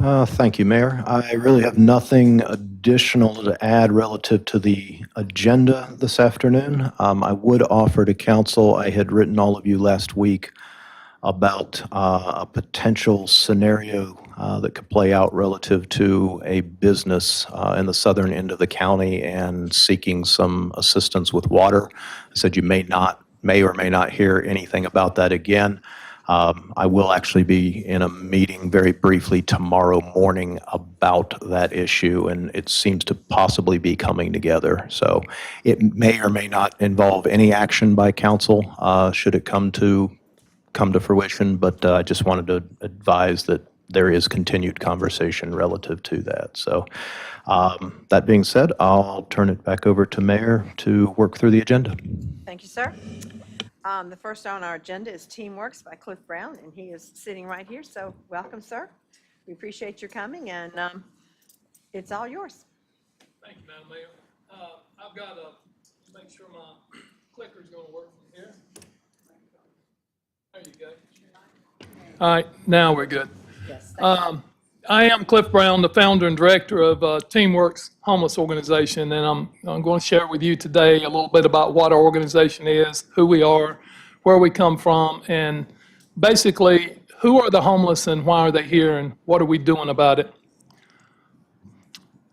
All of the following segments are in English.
Thank you, Mayor. I really have nothing additional to add relative to the agenda this afternoon. I would offer to council, I had written all of you last week about a potential scenario that could play out relative to a business in the southern end of the county and seeking some assistance with water. I said you may or may not hear anything about that again. I will actually be in a meeting very briefly tomorrow morning about that issue, and it seems to possibly be coming together. So it may or may not involve any action by council, should it come to fruition, but I just wanted to advise that there is continued conversation relative to that. So that being said, I'll turn it back over to Mayor to work through the agenda. Thank you, sir. The first on our agenda is Teamworks by Cliff Brown, and he is sitting right here. So welcome, sir. We appreciate your coming, and it's all yours. Thank you, Madam Mayor. I've got to make sure my clicker's going to work from here. There you go. All right, now we're good. Yes. Thank you. I am Cliff Brown, the founder and director of Teamworks Homeless Organization, and I'm going to share with you today a little bit about what our organization is, who we are, where we come from, and basically who are the homeless and why are they here and what are we doing about it.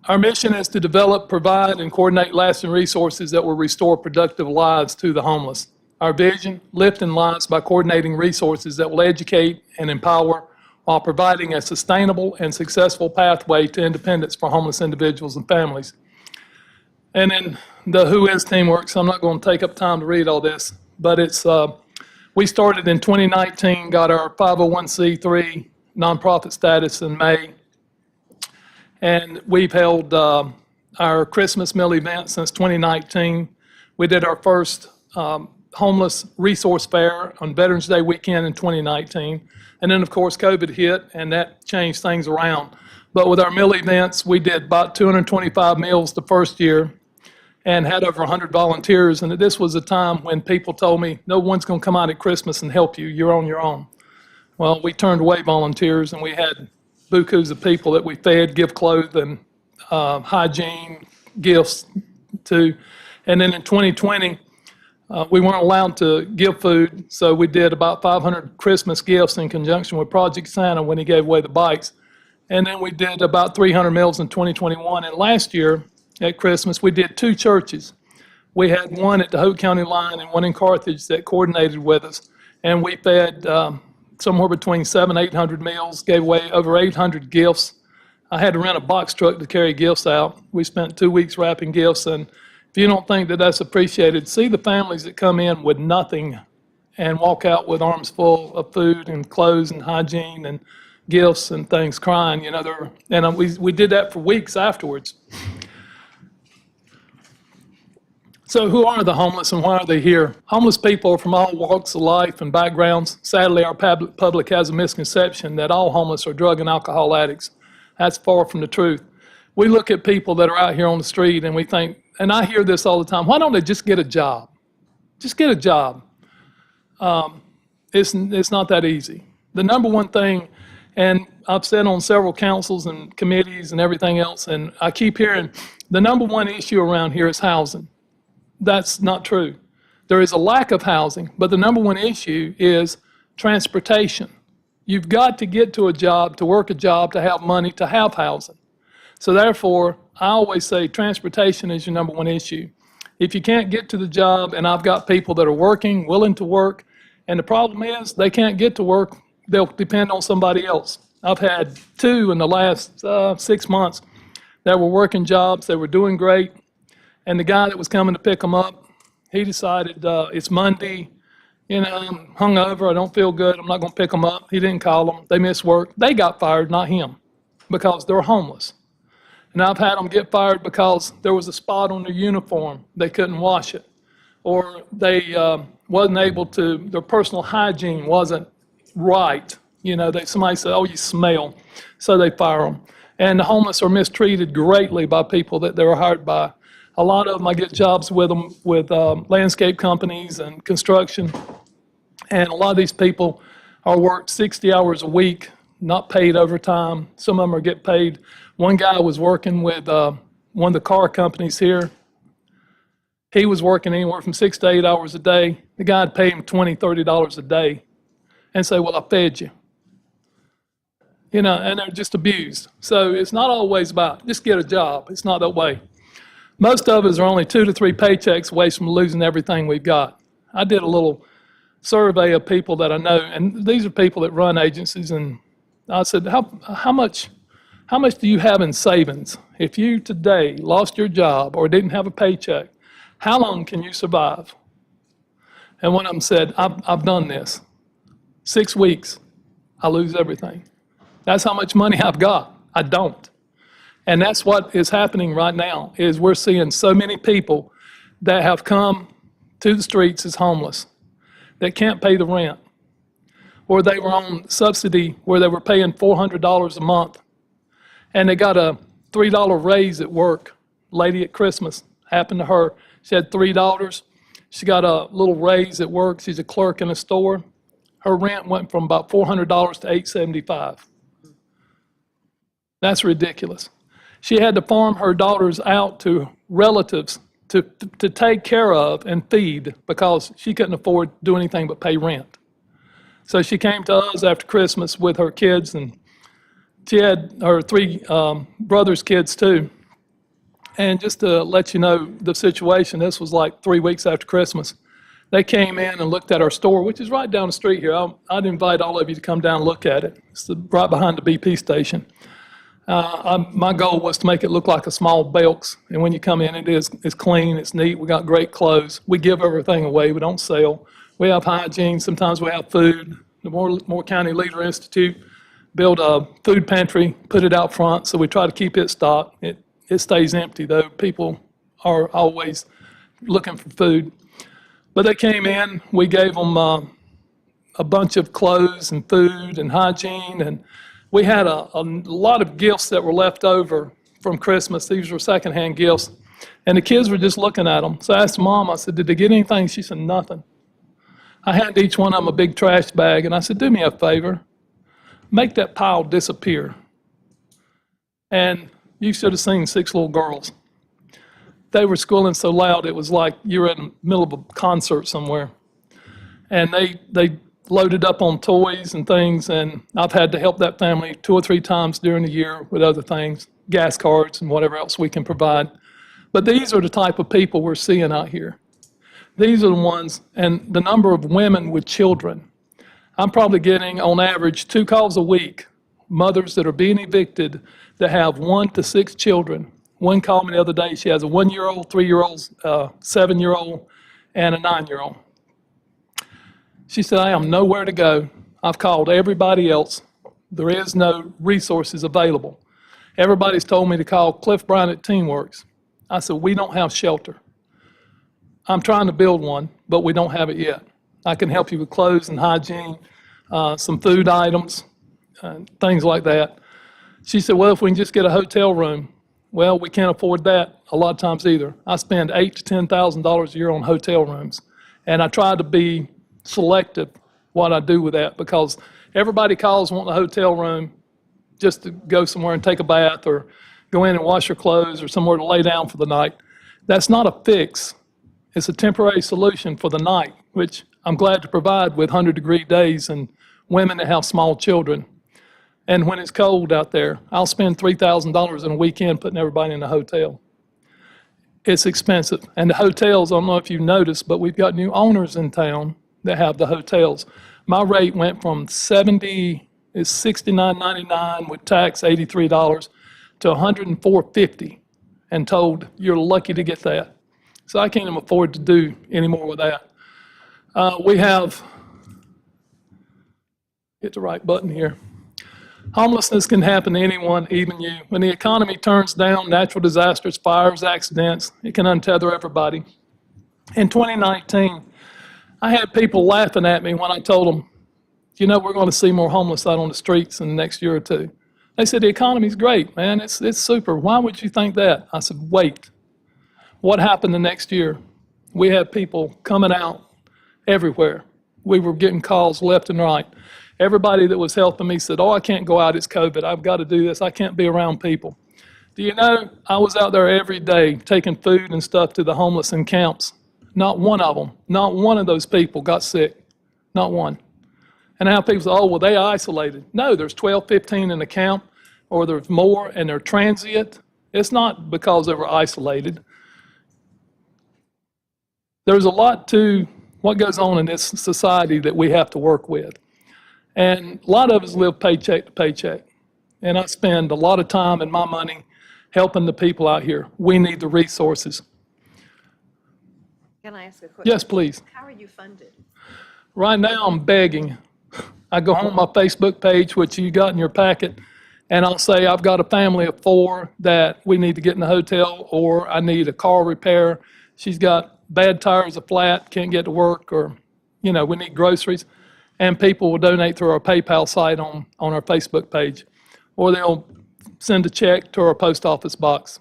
Our mission is to develop, provide, and coordinate lasting resources that will restore productive lives to the homeless. Our vision, lifting lives by coordinating resources that will educate and empower while providing a sustainable and successful pathway to independence for homeless individuals and families. And then the who is Teamworks, I'm not going to take up time to read all this, but it's, we started in 2019, got our 501c3 nonprofit status in May, and we've held our Christmas meal event since 2019. We did our first homeless resource fair on Veterans Day weekend in 2019. And then, of course, COVID hit, and that changed things around. But with our meal events, we did about 225 meals the first year and had over 100 volunteers. And this was a time when people told me, no one's going to come out at Christmas and help you. You're on your own. Well, we turned away volunteers, and we had bukus of people that we fed, give clothing, hygiene, gifts to. And then in 2020, we weren't allowed to give food, so we did about 500 Christmas gifts in conjunction with Project Santa when he gave away the bikes. And then we did about 300 meals in 2021. And last year at Christmas, we did 2 churches. We had one at the Hope County line and one in Carthage that coordinated with us. And we fed somewhere between 700 and 800 meals, gave away over 800 gifts. I had to rent a box truck to carry gifts out. We spent 2 weeks wrapping gifts, and if you don't think that that's appreciated, see the families that come in with nothing and walk out with arms full of food and clothes and hygiene and gifts and things, crying. You know, we did that for weeks afterwards. So who are the homeless and why are they here? Homeless people are from all walks of life and backgrounds. Sadly, our public has a misconception that all homeless are drug and alcohol addicts. That's far from the truth. We look at people that are out here on the street and we think, and I hear this all the time, why don't they just get a job? Just get a job. It's not that easy. The number one thing, and I've said on several councils and committees and everything else, and I keep hearing the number one issue around here is housing. That's not true. There is a lack of housing, but the number one issue is transportation. You've got to get to a job, to work a job, to have money, to have housing. So therefore, I always say transportation is your number one issue. If you can't get to the job, and I've got people that are working, willing to work, and the problem is they can't get to work, they'll depend on somebody else. I've had 2 in the last 6 months that were working jobs, they were doing great, and the guy that was coming to pick them up, he decided it's Monday, you know, I'm hungover, I don't feel good, I'm not going to pick them up. He didn't call them, they missed work. They got fired, not him, because they're homeless. And I've had them get fired because there was a spot on their uniform, they couldn't wash it. Or they wasn't able to, their personal hygiene wasn't right. You know, somebody said, oh, you smell, so they fire them. And the homeless are mistreated greatly by people that they were hired by. A lot of them, I get jobs with them with landscape companies and construction. And a lot of these people are worked 60 hours a week, not paid overtime. Some of them are getting paid. One guy was working with one of the car companies here. He was working anywhere from 6 to 8 hours a day. The guy would pay him $20, $30 a day and say, well, I fed you. You know, and they're just abused. So it's not always about just get a job. It's not that way. Most of us are only 2 to 3 paychecks away from losing everything we've got. I did a little survey of people that I know, and these are people that run agencies, and I said, how much do you have in savings? If you today lost your job or didn't have a paycheck, how long can you survive? And one of them said, I've done this. 6 weeks, I lose everything. That's how much money I've got. I don't. And that's what is happening right now, is we're seeing so many people that have come to the streets as homeless, that can't pay the rent, or they were on subsidy where they were paying $400 a month, and they got a $3 raise at work. Lady at Christmas, happened to her. She had $3. She got a little raise at work. She's a clerk in a store. Her rent went from about $400 to $875. That's ridiculous. She had to farm her daughters out to relatives to take care of and feed because she couldn't afford to do anything but pay rent. So she came to us after Christmas with her kids, and she had her 3 brothers' kids too. And just to let you know the situation, this was like 3 weeks after Christmas. They came in and looked at our store, which is right down the street here. I'd invite all of you to come down and look at it. It's right behind the BP station. My goal was to make it look like a small Belk's, and when you come in, it's clean, it's neat, we got great clothes. We give everything away, we don't sell. We have hygiene, sometimes we have food. The Moore County Leader Institute built a food pantry, put it out front, so we try to keep it stocked. It stays empty though, people are always looking for food. But they came in, we gave them a bunch of clothes and food and hygiene, and we had a lot of gifts that were left over from Christmas. These were secondhand gifts. And the kids were just looking at them. So I asked Mom, I said, did they get anything? She said, nothing. I handed each one of them a big trash bag, and I said, do me a favor. Make that pile disappear. And you should have seen 6 little girls. They were squealing so loud, it was like you were in the middle of a concert somewhere. And they loaded up on toys and things, and I've had to help that family 2 or 3 times during the year with other things, gas cards and whatever else we can provide. But these are the type of people we're seeing out here. These are the ones, and the number of women with children. I'm probably getting, on average, 2 calls a week, mothers that are being evicted that have 1 to 6 children. One called me the other day, she has a 1-year-old, 3-year-old, 7-year-old, and a 9-year-old. She said, I am nowhere to go. I've called everybody else. There is no resources available. Everybody's told me to call Cliff Brown at Teamworks. I said, we don't have shelter. I'm trying to build one, but we don't have it yet. I can help you with clothes and hygiene, some food items, things like that. She said, well, if we can just get a hotel room. Well, we can't afford that a lot of times either. I spend $8,000 to $10,000 a year on hotel rooms, and I try to be selective what I do with that, because everybody calls wanting a hotel room just to go somewhere and take a bath or go in and wash your clothes or somewhere to lay down for the night. That's not a fix. It's a temporary solution for the night, which I'm glad to provide with 100-degree days and women that have small children. And when it's cold out there, I'll spend $3,000 in a weekend putting everybody in a hotel. It's expensive. And the hotels, I don't know if you've noticed, but we've got new owners in town that have the hotels. My rate went from $69.99 with tax, $83, to $104.50, and told you're lucky to get that. So I can't even afford to do any more with that. We have, hit the right button here. Homelessness can happen to anyone, even you. When the economy turns down, natural disasters, fires, accidents, it can untether everybody. In 2019, I had people laughing at me when I told them, you know, we're going to see more homeless out on the streets in the next year or 2. They said, the economy's great, man. It's super. Why would you think that? I said, wait. What happened the next year? We had people coming out everywhere. We were getting calls left and right. everybody that was helping me said, oh, I can't go out, it's COVID, I've got to do this, I can't be around people. Do you know, I was out there every day taking food and stuff to the homeless in camps. Not one of them, not one of those people got sick, not one. And now people say, oh, well, they isolated. No, there's 12, 15 in the camp, or there's more, and they're transient. It's not because they were isolated. There's a lot to what goes on in this society that we have to work with. And a lot of us live paycheck to paycheck. And I spend a lot of time and my money helping the people out here. We need the resources. Can I ask a question? Yes, please. How are you funded? Right now, I'm begging. I go on my Facebook page, which you got in your packet, and I'll say, I've got a family of 4 that we need to get in the hotel, or I need a car repair. She's got bad tires, a flat, can't get to work, or, we need groceries. And people will donate through our PayPal site on our Facebook page, or they'll send a check to our post office box.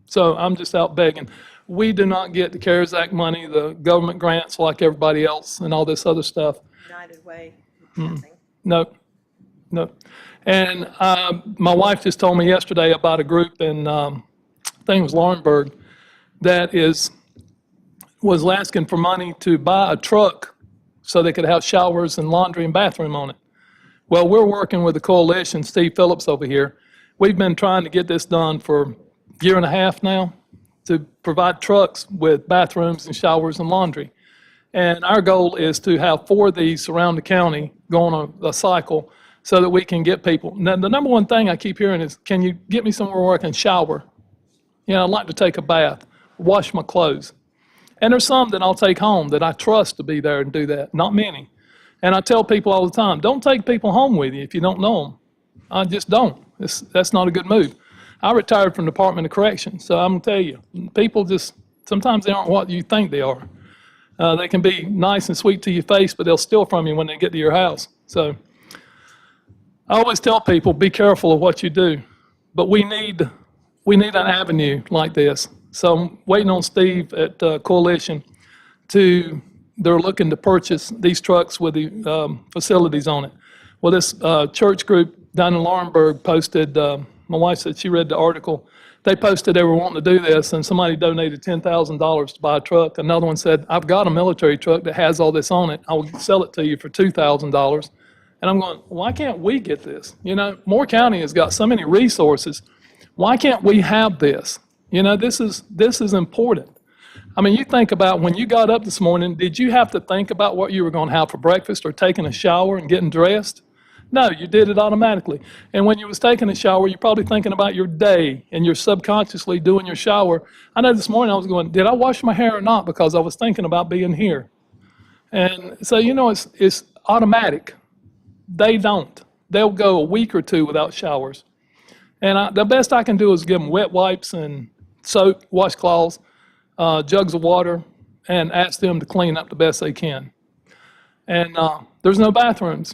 So I'm just out begging. We do not get the CARES Act money, the government grants like everybody else, and all this other stuff. United Way, nothing. No. And my wife just told me yesterday about a group in, I think it was Laurinburg, that was asking for money to buy a truck so they could have showers and laundry and bathroom on it. Well, we're working with the coalition, Steve Phillips over here. We've been trying to get this done for a year and a half now, to provide trucks with bathrooms and showers and laundry. And our goal is to have 4 of these around the county go on a cycle so that we can get people. Now, the number one thing I keep hearing is, can you get me somewhere where I can shower? I'd like to take a bath, wash my clothes. And there's some that I'll take home that I trust to be there and do that, not many. And I tell people all the time, don't take people home with you if you don't know them. I just don't. That's not a good move. I retired from the Department of Corrections, so I'm going to tell you, people sometimes they aren't what you think they are. They can be nice and sweet to your face, but they'll steal from you when they get to your house. So I always tell people, be careful of what you do. But we need an avenue like this. So I'm waiting on Steve at Coalition they're looking to purchase these trucks with the facilities on it. Well, this church group down in Laurinburg posted, my wife said she read the article. They posted they were wanting to do this, and somebody donated $10,000 to buy a truck. Another one said, I've got a military truck that has all this on it. I will sell it to you for $2,000. And I'm going, why can't we get this? Moore County has got so many resources. Why can't we have this? This is important. I mean, you think about when you got up this morning, did you have to think about what you were going to have for breakfast or taking a shower and getting dressed? No, you did it automatically. And when you was taking a shower, you're probably thinking about your day, and you're subconsciously doing your shower. I know this morning I was going, did I wash my hair or not? Because I was thinking about being here. And so, it's automatic. They don't. They'll go a week or 2 without showers. And the best I can do is give them wet wipes and soap, washcloths, jugs of water, and ask them to clean up the best they can. And there's no bathrooms.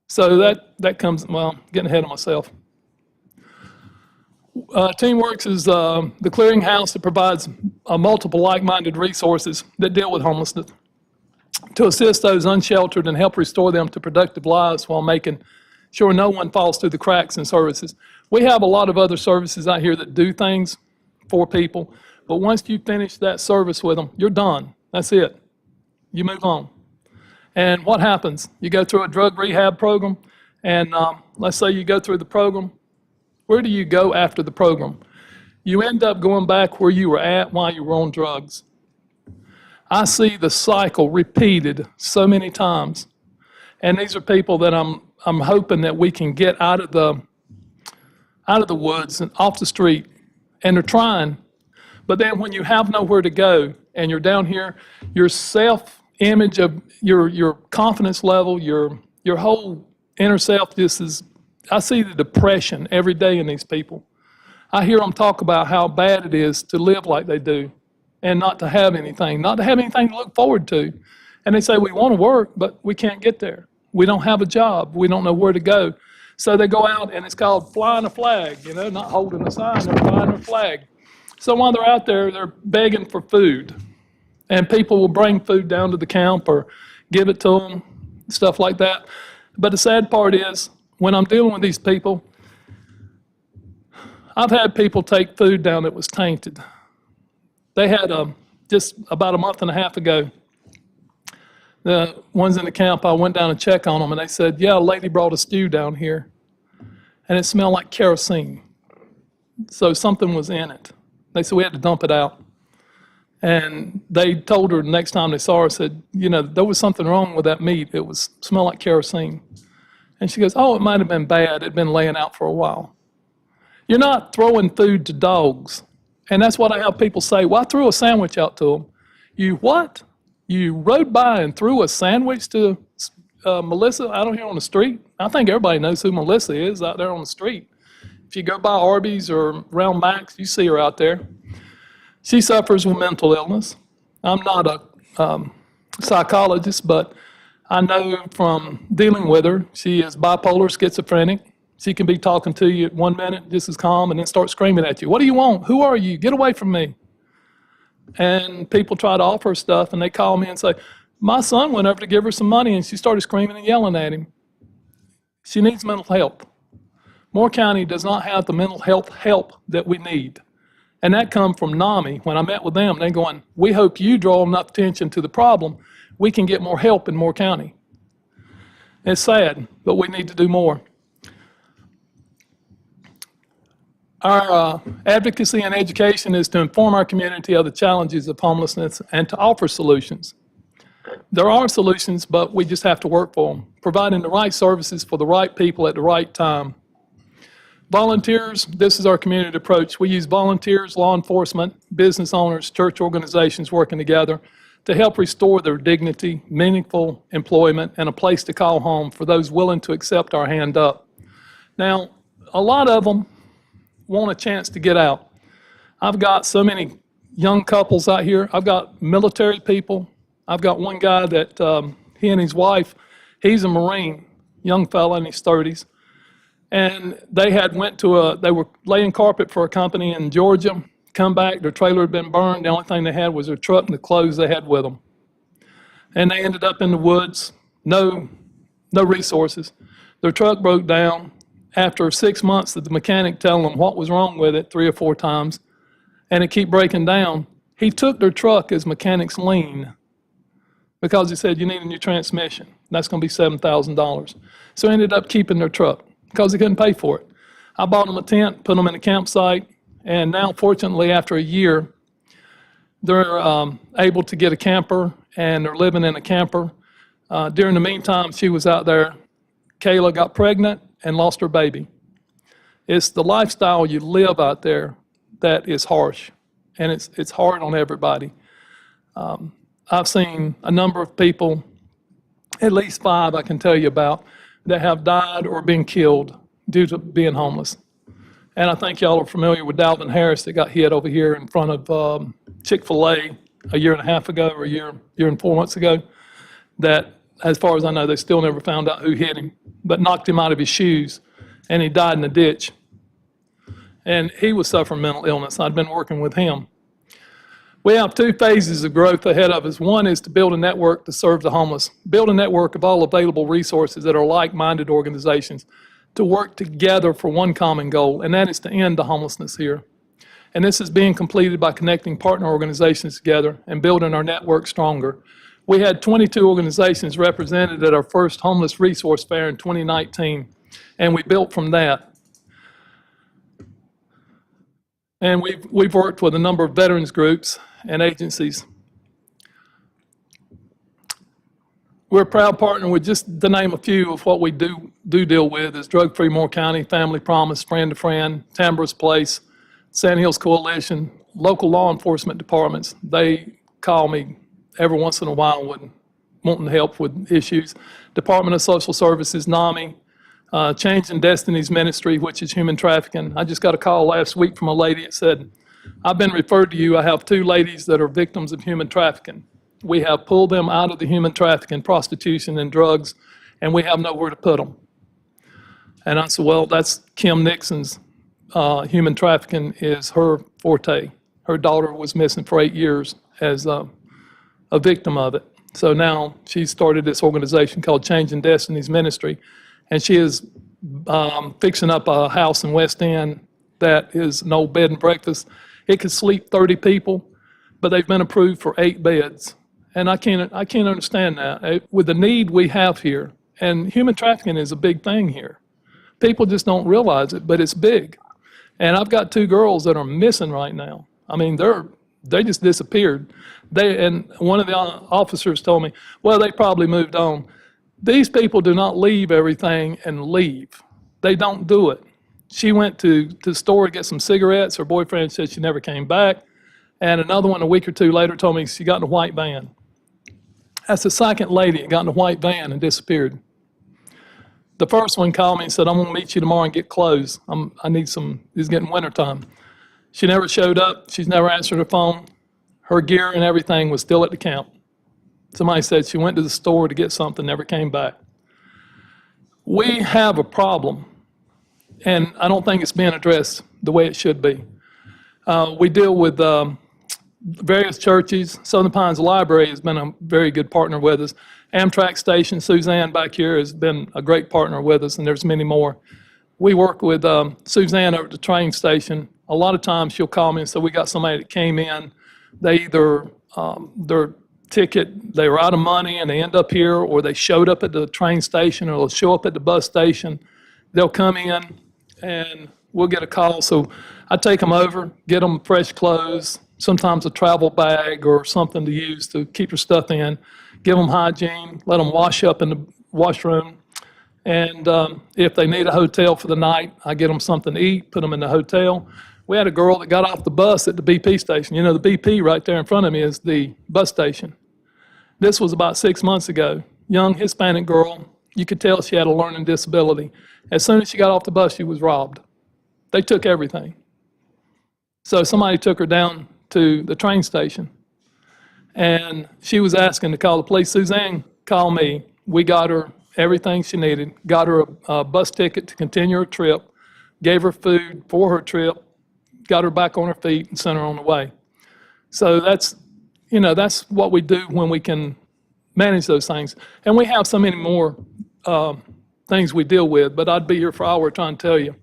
So that comes, getting ahead of myself. TeamWorks is the clearinghouse that provides multiple like-minded resources that deal with homelessness to assist those unsheltered and help restore them to productive lives while making sure no one falls through the cracks in services. We have a lot of other services out here that do things for people, but once you finish that service with them, you're done. That's it. You move on. And what happens? You go through a drug rehab program, and let's say you go through the program. Where do you go after the program? You end up going back where you were at while you were on drugs. I see the cycle repeated so many times. And these are people that I'm hoping that we can get out of the woods and off the street, and they're trying. But then when you have nowhere to go and you're down here, your self-image of your confidence level, your whole inner self I see the depression every day in these people. I hear them talk about how bad it is to live like they do and not to have anything to look forward to. And they say, we want to work, but we can't get there. We don't have a job. We don't know where to go. So they go out, and it's called flying a flag, not holding a sign, they're flying a flag. So while they're out there, they're begging for food. And people will bring food down to the camp or give it to them, stuff like that. But the sad part is, when I'm dealing with these people, I've had people take food down that was tainted. They had, just about a month and a half ago, the ones in the camp, I went down and checked on them, and they said, yeah, a lady brought a stew down here, and it smelled like kerosene. So something was in it. They said we had to dump it out. And they told her the next time they saw her, said, you know, there was something wrong with that meat. It was smelled like kerosene. And she goes, oh, it might have been bad. It'd been laying out for a while. You're not throwing food to dogs. And that's what I have people say. Well, I threw a sandwich out to them. You what? You rode by and threw a sandwich to Melissa out here on the street? I think everybody knows who Melissa is out there on the street. If you go by Arby's or around Max, you see her out there. She suffers with mental illness. I'm not a psychologist, but I know from dealing with her, she is bipolar schizophrenic. She can be talking to you at 1 minute, just as calm, and then start screaming at you. What do you want? Who are you? Get away from me. And people try to offer her stuff, and they call me and say, my son went over to give her some money, and she started screaming and yelling at him. She needs mental help. Moore County does not have the mental health help that we need. And that come from NAMI. When I met with them, they're going, we hope you draw enough attention to the problem, we can get more help in Moore County. It's sad, but we need to do more. Our advocacy and education is to inform our community of the challenges of homelessness and to offer solutions. There are solutions, but we just have to work for them, providing the right services for the right people at the right time. Volunteers, this is our community approach. We use volunteers, law enforcement, business owners, church organizations working together to help restore their dignity, meaningful employment, and a place to call home for those willing to accept our hand up. Now, a lot of them want a chance to get out. I've got so many young couples out here. I've got military people. I've got one guy that he and his wife, he's a Marine, young fella in his 30s. And they they were laying carpet for a company in Georgia, come back, their trailer had been burned. The only thing they had was their truck and the clothes they had with them. And they ended up in the woods, no resources. Their truck broke down. After 6 months of the mechanic telling them what was wrong with it 3 or 4 times, and it kept breaking down, he took their truck as mechanic's lien because he said, you need a new transmission. That's going to be $7,000. So he ended up keeping their truck because he couldn't pay for it. I bought them a tent, put them in a campsite, and now, fortunately, after a year, they're able to get a camper, and they're living in a camper. During the meantime, she was out there. Kayla got pregnant and lost her baby. It's the lifestyle you live out there that is harsh, and it's hard on everybody. I've seen a number of people, at least 5 I can tell you about, that have died or been killed due to being homeless. And I think y'all are familiar with Dalvin Harris that got hit over here in front of Chick-fil-A a year and a half ago, or a year and 4 months ago, that, as far as I know, they still never found out who hit him, but knocked him out of his shoes, and he died in a ditch. And he was suffering mental illness. I'd been working with him. We have 2 phases of growth ahead of us. One is to build a network to serve the homeless, build a network of all available resources that are like-minded organizations to work together for one common goal, and that is to end the homelessness here. And this is being completed by connecting partner organizations together and building our network stronger. We had 22 organizations represented at our first Homeless Resource Fair in 2019, and we built from that. And we've worked with a number of veterans groups and agencies. We're a proud partner with, just to name a few of what we do deal with, is Drug Free Moore County, Family Promise, Friend to Friend, Tambra's Place, Sand Hills Coalition, local law enforcement departments. They call me every once in a while wanting help with issues. Department of Social Services, NAMI, Changing Destinies Ministry, which is human trafficking. I just got a call last week from a lady that said, I've been referred to you. I have 2 ladies that are victims of human trafficking. We have pulled them out of the human trafficking, prostitution, and drugs, and we have nowhere to put them. And I said, well, that's Kim Nixon's human trafficking is her forte. Her daughter was missing for 8 years as a victim of it. So now she started this organization called Changing Destinies Ministry, and she is fixing up a house in West End that is an old bed and breakfast. It could sleep 30 people, but they've been approved for 8 beds. And I can't understand that. With the need we have here, and human trafficking is a big thing here. People just don't realize it, but it's big. And I've got 2 girls that are missing right now. I mean, they just disappeared. And one of the officers told me, well, they probably moved on. These people do not leave everything and leave. They don't do it. She went to the store to get some cigarettes. Her boyfriend said she never came back. And another one a week or 2 later told me she got in a white van. That's the second lady that got in a white van and disappeared. The first one called me and said, I'm going to meet you tomorrow and get clothes. I need some, it's getting wintertime. She never showed up. She's never answered her phone. Her gear and everything was still at the camp. Somebody said she went to the store to get something, never came back. We have a problem, and I don't think it's being addressed the way it should be. We deal with various churches. Southern Pines Library has been a very good partner with us. Amtrak Station, Suzanne back here has been a great partner with us, and there's many more. We work with Suzanne over at the train station. A lot of times she'll call me and say, we got somebody that came in. They either, their ticket, they were out of money and they end up here, or they showed up at the train station, or they'll show up at the bus station. They'll come in and we'll get a call. So I take them over, get them fresh clothes, sometimes a travel bag or something to use to keep their stuff in, give them hygiene, let them wash up in the washroom. And if they need a hotel for the night, I get them something to eat, put them in the hotel. We had a girl that got off the bus at the BP station. You know, the BP right there in front of me is the bus station. This was about 6 months ago. Young Hispanic girl, you could tell she had a learning disability. As soon as she got off the bus, she was robbed. They took everything. So somebody took her down to the train station, and she was asking to call the police. Suzanne called me. We got her everything she needed, got her a bus ticket to continue her trip, gave her food for her trip, got her back on her feet, and sent her on the way. So that's what we do when we can manage those things. And we have so many more things we deal with, but I'd be here for hours trying to tell you.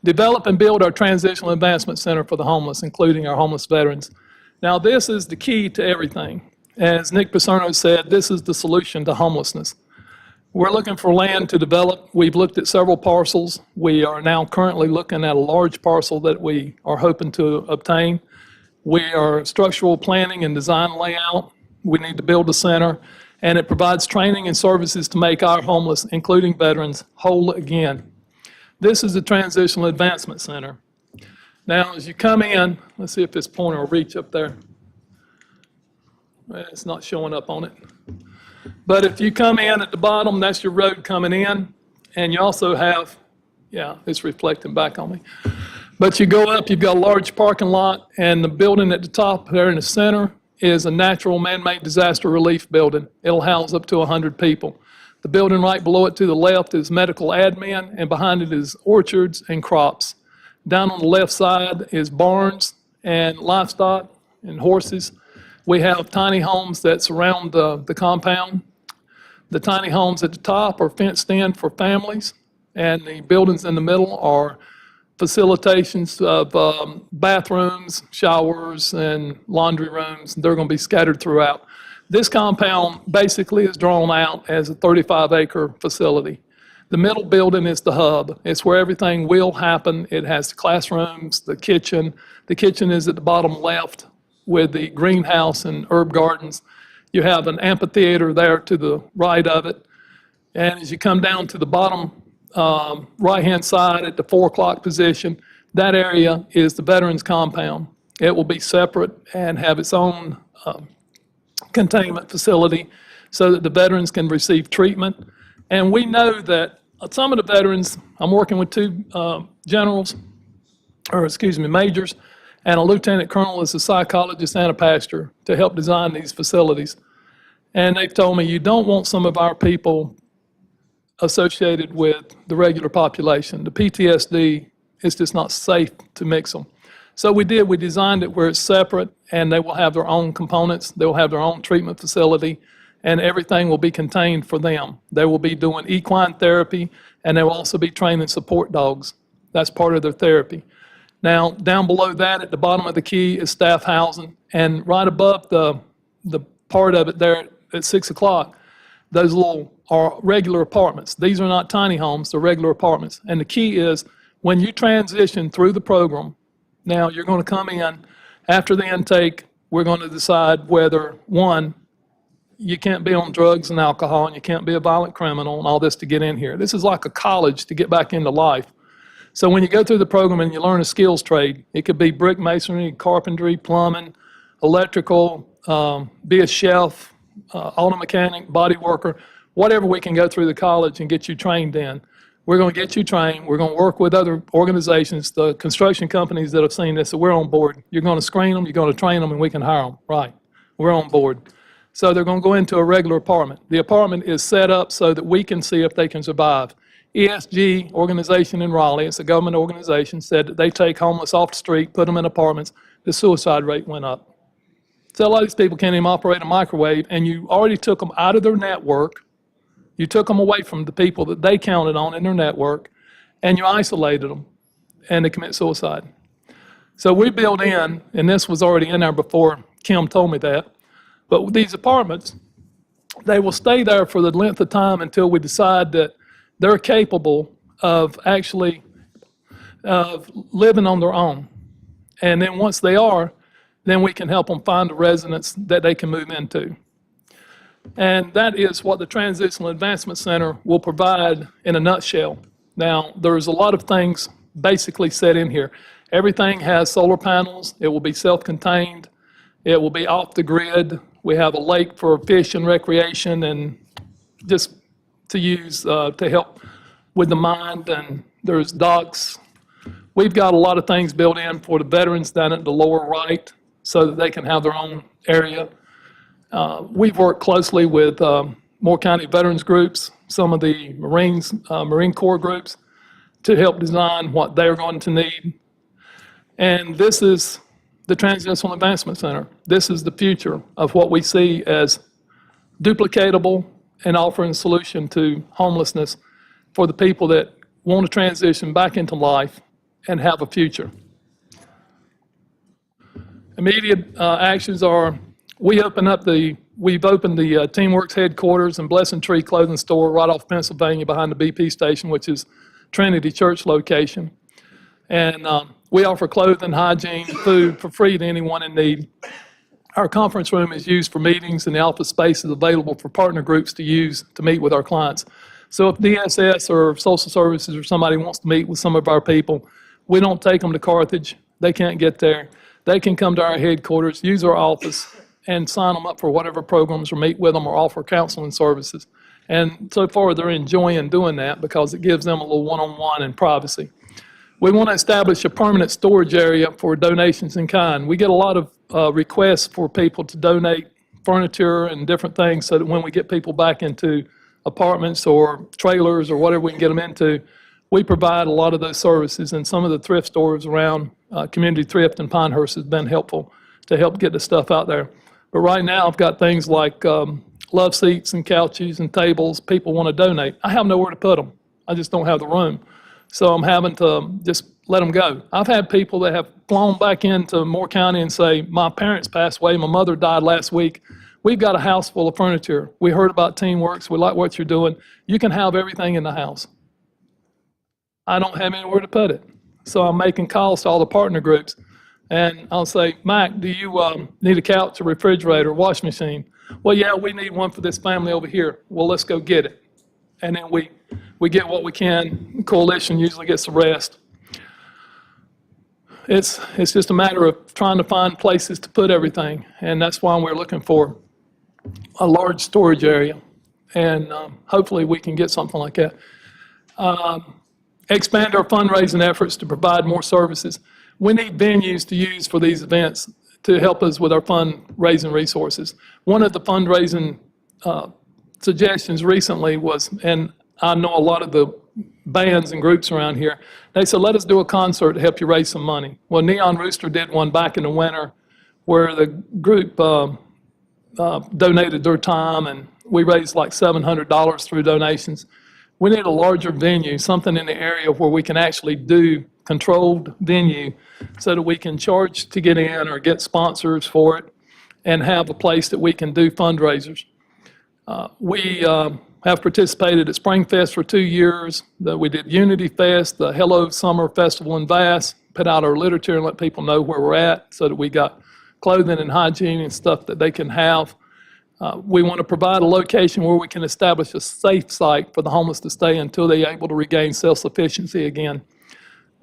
Develop and build our Transitional Advancement Center for the homeless, including our homeless veterans. Now, this is the key to everything. As Nick Paserno said, this is the solution to homelessness. We're looking for land to develop. We've looked at several parcels. We are now currently looking at a large parcel that we are hoping to obtain. We are structural planning and design layout. We need to build a center, and it provides training and services to make our homeless, including veterans, whole again. This is the Transitional Advancement Center. Now, as you come in, let's see if this pointer will reach up there. Well, it's not showing up on it. But if you come in at the bottom, that's your road coming in. And you also have, yeah, it's reflecting back on me. But you go up, you've got a large parking lot, and the building at the top there in the center is a natural man-made disaster relief building. It'll house up to 100 people. The building right below it to the left is medical admin, and behind it is orchards and crops. Down on the left side is barns and livestock and horses. We have tiny homes that surround the compound. The tiny homes at the top are fenced in for families, and the buildings in the middle are facilitations of bathrooms, showers, and laundry rooms. They're going to be scattered throughout. This compound basically is drawn out as a 35-acre facility. The middle building is the hub. It's where everything will happen. It has the classrooms, the kitchen. The kitchen is at the bottom left with the greenhouse and herb gardens. You have an amphitheater there to the right of it. And as you come down to the bottom right-hand side at the 4 o'clock position, that area is the Veterans Compound. It will be separate and have its own containment facility so that the veterans can receive treatment. And we know that some of the veterans, I'm working with 2 majors, and a lieutenant colonel is a psychologist and a pastor to help design these facilities. And they've told me, you don't want some of our people associated with the regular population. The PTSD, it's just not safe to mix them. So we designed it where it's separate, and they will have their own components, they will have their own treatment facility, and everything will be contained for them. They will be doing equine therapy, and they will also be training support dogs. That's part of their therapy. Now, down below that, at the bottom of the key, is staff housing, and right above the part of it there at 6 o'clock, those little are regular apartments. These are not tiny homes, they're regular apartments. And the key is, when you transition through the program, now you're going to come in, after the intake, we're going to decide whether, one, you can't be on drugs and alcohol, and you can't be a violent criminal and all this to get in here. This is like a college to get back into life. So when you go through the program and you learn a skills trade, it could be brick masonry, carpentry, plumbing, electrical, be a chef, auto mechanic, body worker, whatever we can go through the college and get you trained in. We're going to get you trained. We're going to work with other organizations, the construction companies that have seen this, so we're on board. You're going to screen them, you're going to train them, and we can hire them. Right. We're on board. So they're going to go into a regular apartment. The apartment is set up so that we can see if they can survive. ESG organization in Raleigh, it's a government organization, said that they take homeless off the street, put them in apartments, the suicide rate went up. So a lot of these people can't even operate a microwave, and you already took them out of their network. You took them away from the people that they counted on in their network, and you isolated them, and they commit suicide. So we built in, and this was already in there before Kim told me that, but with these apartments, they will stay there for the length of time until we decide that they're capable of actually living on their own. And then once they are, then we can help them find a residence that they can move into. And that is what the Transitional Advancement Center will provide in a nutshell. Now, there's a lot of things basically set in here. Everything has solar panels. It will be self-contained. It will be off the grid. We have a lake for fish and recreation and just to use to help with the mind, and there's docks. We've got a lot of things built in for the veterans down at the lower right so that they can have their own area. We've worked closely with Moore County veterans groups, some of the Marine Corps groups, to help design what they're going to need. And this is the Transitional Advancement Center. This is the future of what we see as duplicatable and offering a solution to homelessness for the people that want to transition back into life and have a future. Immediate actions are, we've opened the TeamWorks headquarters and Blessing Tree Clothing Store right off Pennsylvania behind the BP station, which is Trinity Church location. And we offer clothing, hygiene, food for free to anyone in need. Our conference room is used for meetings, and the office space is available for partner groups to use to meet with our clients. So if DSS or social services or somebody wants to meet with some of our people, we don't take them to Carthage. They can't get there. They can come to our headquarters, use our office, and sign them up for whatever programs or meet with them or offer counseling services. And so far, they're enjoying doing that because it gives them a little one-on-one and privacy. We want to establish a permanent storage area for donations in kind. We get a lot of requests for people to donate furniture and different things so that when we get people back into apartments or trailers or whatever we can get them into, we provide a lot of those services. And some of the thrift stores around Community Thrift and Pinehurst has been helpful to help get the stuff out there. But right now, I've got things like love seats and couches and tables. People want to donate. I have nowhere to put them. I just don't have the room. So I'm having to just let them go. I've had people that have flown back into Moore County and say, my parents passed away, my mother died last week. We've got a house full of furniture. We heard about TeamWorks. We like what you're doing. You can have everything in the house. I don't have anywhere to put it. So I'm making calls to all the partner groups. And I'll say, Mac, do you need a couch, a refrigerator, washing machine? Well, yeah, we need one for this family over here. Well, let's go get it. And then we get what we can. The coalition usually gets the rest. It's just a matter of trying to find places to put everything. And that's why we're looking for a large storage area. And hopefully we can get something like that. Expand our fundraising efforts to provide more services. We need venues to use for these events to help us with our fundraising resources. One of the fundraising suggestions recently was, and I know a lot of the bands and groups around here. They said, let us do a concert to help you raise some money. Well, Neon Rooster did one back in the winter where the group donated their time, and we raised like $700 through donations. We need a larger venue, something in the area where we can actually do controlled venue so that we can charge to get in or get sponsors for it and have a place that we can do fundraisers. We have participated at Spring Fest for 2 years. We did Unity Fest, the Hello Summer Festival in Bass, put out our literature and let people know where we're at so that we got clothing and hygiene and stuff that they can have. We want to provide a location where we can establish a safe site for the homeless to stay until they're able to regain self-sufficiency again.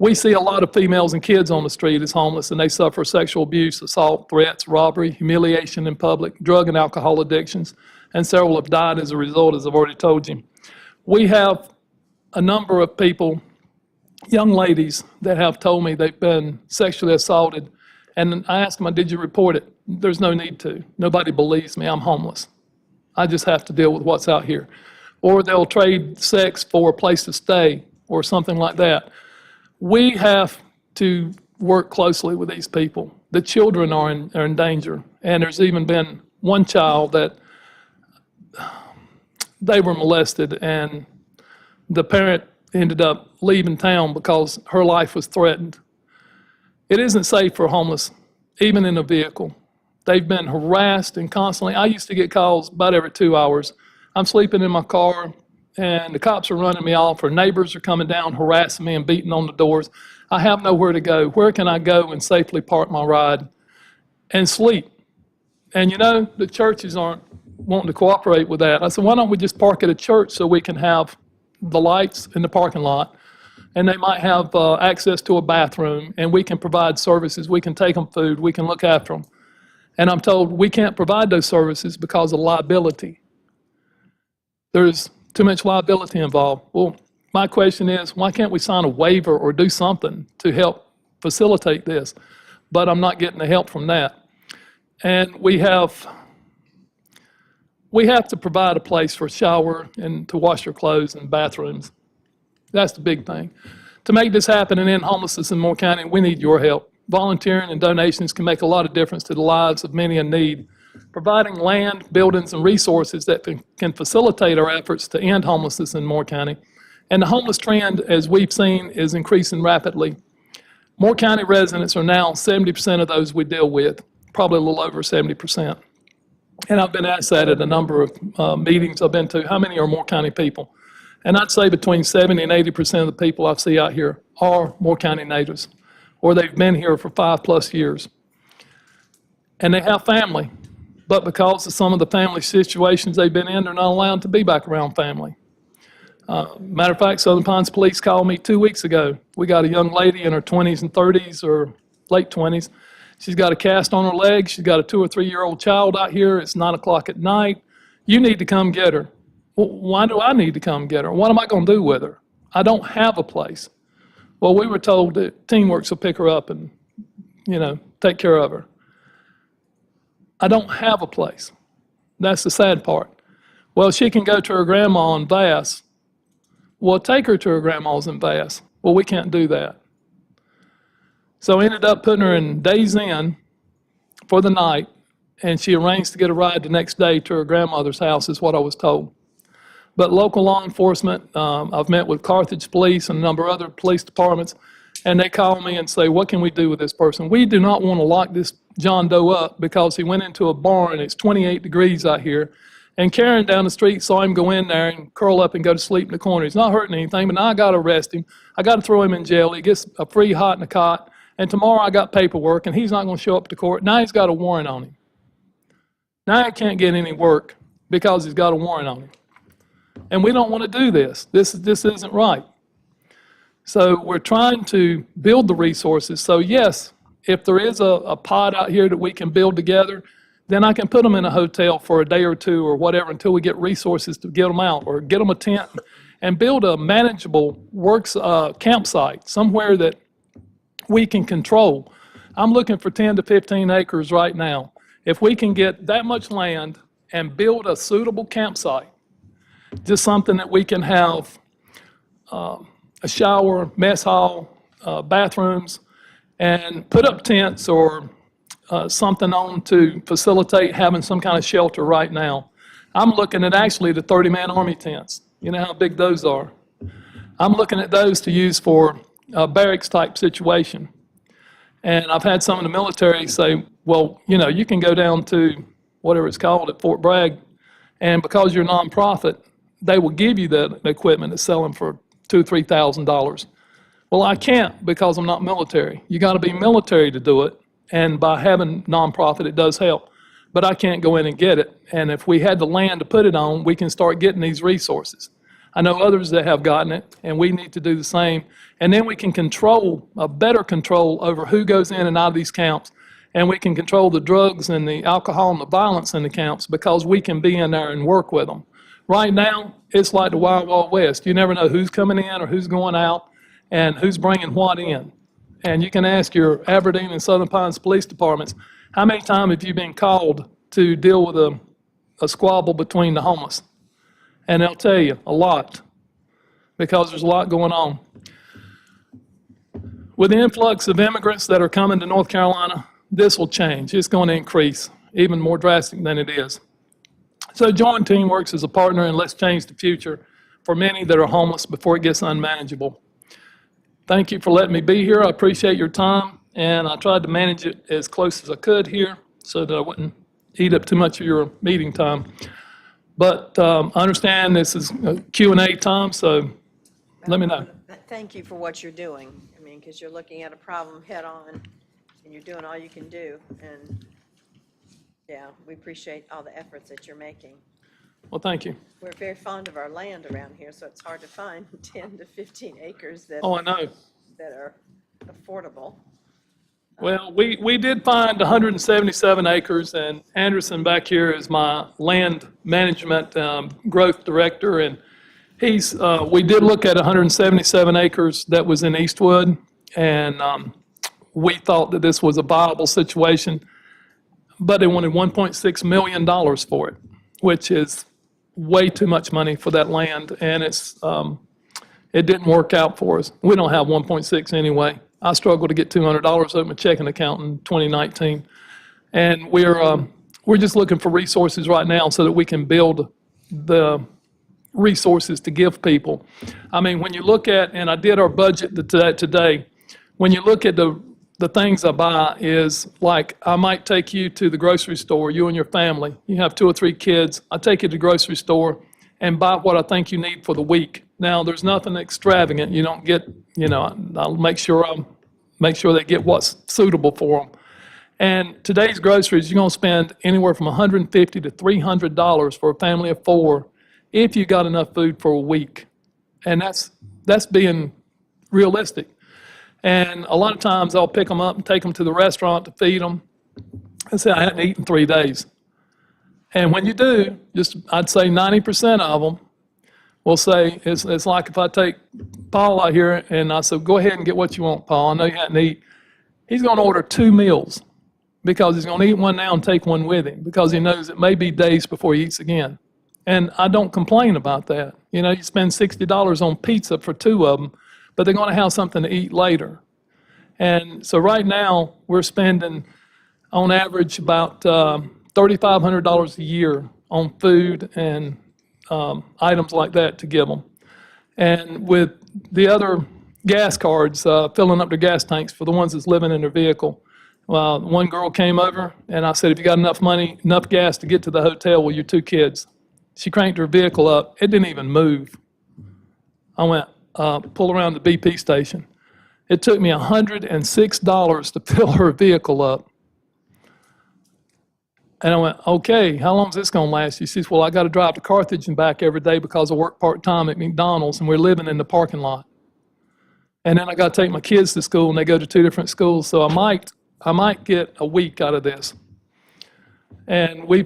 We see a lot of females and kids on the street as homeless, and they suffer sexual abuse, assault, threats, robbery, humiliation in public, drug and alcohol addictions, and several have died as a result, as I've already told you. We have a number of people, young ladies, that have told me they've been sexually assaulted, and I ask them, did you report it? There's no need to. Nobody believes me. I'm homeless. I just have to deal with what's out here. Or they'll trade sex for a place to stay or something like that. We have to work closely with these people. The children are in danger. And there's even been one child that they were molested, and the parent ended up leaving town because her life was threatened. It isn't safe for homeless, even in a vehicle. They've been harassed and constantly. I used to get calls about every 2 hours. I'm sleeping in my car, and the cops are running me off, or neighbors are coming down, harassing me and beating on the doors. I have nowhere to go. Where can I go and safely park my ride and sleep? And you know, the churches aren't wanting to cooperate with that. I said, why don't we just park at a church so we can have the lights in the parking lot, and they might have access to a bathroom, and we can provide services. We can take them food. We can look after them. And I'm told we can't provide those services because of liability. There's too much liability involved. Well, my question is, why can't we sign a waiver or do something to help facilitate this? But I'm not getting the help from that. And we have to provide a place for a shower and to wash your clothes and bathrooms. That's the big thing. To make this happen and end homelessness in Moore County, we need your help. Volunteering and donations can make a lot of difference to the lives of many in need. Providing land, buildings, and resources that can facilitate our efforts to end homelessness in Moore County. And the homeless trend, as we've seen, is increasing rapidly. Moore County residents are now 70% of those we deal with, probably a little over 70%. And I've been asked that at a number of meetings I've been to, how many are Moore County people? And I'd say between 70 and 80% of the people I see out here are Moore County natives, or they've been here for 5+ years. And they have family, but because of some of the family situations they've been in, they're not allowed to be back around family. Matter of fact, Southern Pines Police called me 2 weeks ago. We got a young lady in her 20s and 30s or late 20s. She's got a cast on her leg. She's got a 2 or 3-year-old child out here. It's 9 o'clock at night. You need to come get her. Well, why do I need to come get her? What am I going to do with her? I don't have a place. Well, we were told that TeamWorks will pick her up and, take care of her. I don't have a place. That's the sad part. Well, she can go to her grandma in Bass. Well, take her to her grandma's in Bass. Well, we can't do that. So I ended up putting her in Days Inn for the night, and she arranged to get a ride the next day to her grandmother's house, is what I was told. But local law enforcement, I've met with Carthage Police and a number of other police departments, and they call me and say, what can we do with this person? We do not want to lock this John Doe up because he went into a barn. It's 28 degrees out here. And Karen down the street saw him go in there and curl up and go to sleep in the corner. He's not hurting anything, but now I got to arrest him. I got to throw him in jail. He gets a free hot in a cot. And tomorrow I got paperwork, and he's not going to show up to court. Now he's got a warrant on him. Now he can't get any work because he's got a warrant on him. And we don't want to do this. This isn't right. So we're trying to build the resources. So yes, if there is a pod out here that we can build together, then I can put them in a hotel for a day or two or whatever until we get resources to get them out, or get them a tent and build a manageable campsite somewhere that we can control. I'm looking for 10 to 15 acres right now. If we can get that much land and build a suitable campsite, just something that we can have a shower, mess hall, bathrooms, and put up tents or something on to facilitate having some kind of shelter right now. I'm looking at actually the 30-man Army tents. You know how big those are. I'm looking at those to use for a barracks type situation. And I've had some in the military say, well, you know, you can go down to whatever it's called at Fort Bragg, and because you're a nonprofit, they will give you the equipment to sell them for $2,000 or $3,000. Well, I can't because I'm not military. You got to be military to do it, and by having nonprofit, it does help. But I can't go in and get it. And if we had the land to put it on, we can start getting these resources. I know others that have gotten it, and we need to do the same. And then we can control, a better control over who goes in and out of these camps. And we can control the drugs and the alcohol and the violence in the camps because we can be in there and work with them. Right now, it's like the Wild Wild West. You never know who's coming in or who's going out and who's bringing what in. And you can ask your Aberdeen and Southern Pines police departments, how many times have you been called to deal with a squabble between the homeless? And they'll tell you a lot because there's a lot going on. With the influx of immigrants that are coming to North Carolina, this will change. It's going to increase, even more drastic than it is. So join TeamWorks as a partner and let's change the future for many that are homeless before it gets unmanageable. Thank you for letting me be here. I appreciate your time, and I tried to manage it as close as I could here so that I wouldn't eat up too much of your meeting time. But I understand this is a Q&A time, so let me know. Thank you for what you're doing. I mean, because you're looking at a problem head on, and you're doing all you can do. And yeah, we appreciate all the efforts that you're making. Well, thank you. We're very fond of our land around here, so it's hard to find 10 to 15 acres that, Oh, I know. that are affordable. Well, we did find 177 acres, and Anderson back here is my land management growth director, and we did look at 177 acres that was in Eastwood, and we thought that this was a viable situation, but they wanted $1.6 million for it, which is way too much money for that land, and it didn't work out for us. We don't have 1.6 anyway. I struggled to get $200 out of my checking account in 2019. And we're just looking for resources right now so that we can build the resources to give people. I mean, when you look at, and I did our budget today, when you look at the things I buy is like, I might take you to the grocery store, you and your family. You have 2 or 3 kids. I take you to the grocery store and buy what I think you need for the week. Now, there's nothing extravagant. You don't get, I'll make sure they get what's suitable for them. And today's groceries, you're going to spend anywhere from $150 to $300 for a family of 4 if you got enough food for a week. And that's being realistic. And a lot of times I'll pick them up and take them to the restaurant to feed them and say, I hadn't eaten 3 days. And when you do, I'd say 90% of them will say, it's like if I take Paul out here and I said, go ahead and get what you want, Paul. I know you hadn't eaten. He's going to order 2 meals because he's going to eat one now and take one with him because he knows it may be days before he eats again. And I don't complain about that. You spend $60 on pizza for 2 of them, but they're going to have something to eat later. And so right now, we're spending on average about $3,500 a year on food and items like that to give them. And with the other gas cards, filling up their gas tanks for the ones that's living in their vehicle. One girl came over and I said, if you got enough money, enough gas to get to the hotel with your 2 kids. She cranked her vehicle up. It didn't even move. I went, pull around the BP station. It took me $106 to fill her vehicle up. And I went, okay, how long is this going to last? She says, well, I got to drive to Carthage and back every day because I work part-time at McDonald's and we're living in the parking lot. And then I got to take my kids to school and they go to 2 different schools. So I might get a week out of this. And we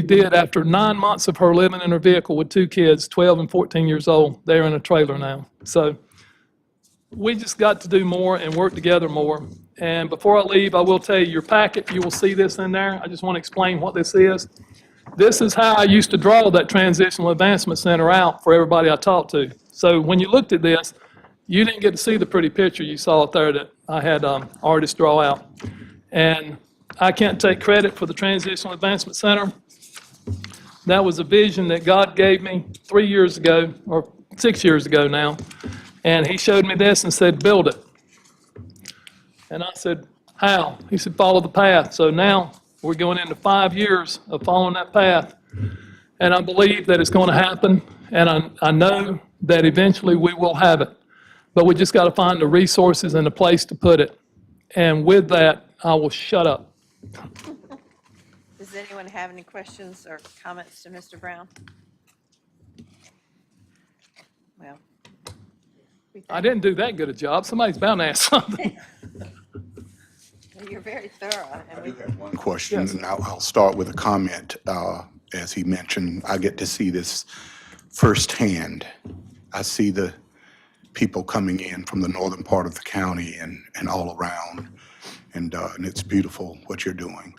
did, after 9 months of her living in her vehicle with 2 kids, 12 and 14 years old, they're in a trailer now. So we just got to do more and work together more. And before I leave, I will tell you, your packet, you will see this in there. I just want to explain what this is. This is how I used to draw that Transitional Advancement Center out for everybody I talked to. So when you looked at this, you didn't get to see the pretty picture you saw up there that I had artists draw out. And I can't take credit for the Transitional Advancement Center. That was a vision that God gave me 3 years ago, or 6 years ago now. And he showed me this and said, build it. And I said, how? He said, follow the path. So now we're going into 5 years of following that path. And I believe that it's going to happen. And I know that eventually we will have it. But we just got to find the resources and the place to put it. And with that, I will shut up. Does anyone have any questions or comments to Mr. Brown? Well, I didn't do that good a job. Somebody's bound to ask something. you're very thorough. And we, One question, and I'll start with a comment. As he mentioned, I get to see this firsthand. I see the people coming in from the northern part of the county and all around, and it's beautiful what you're doing.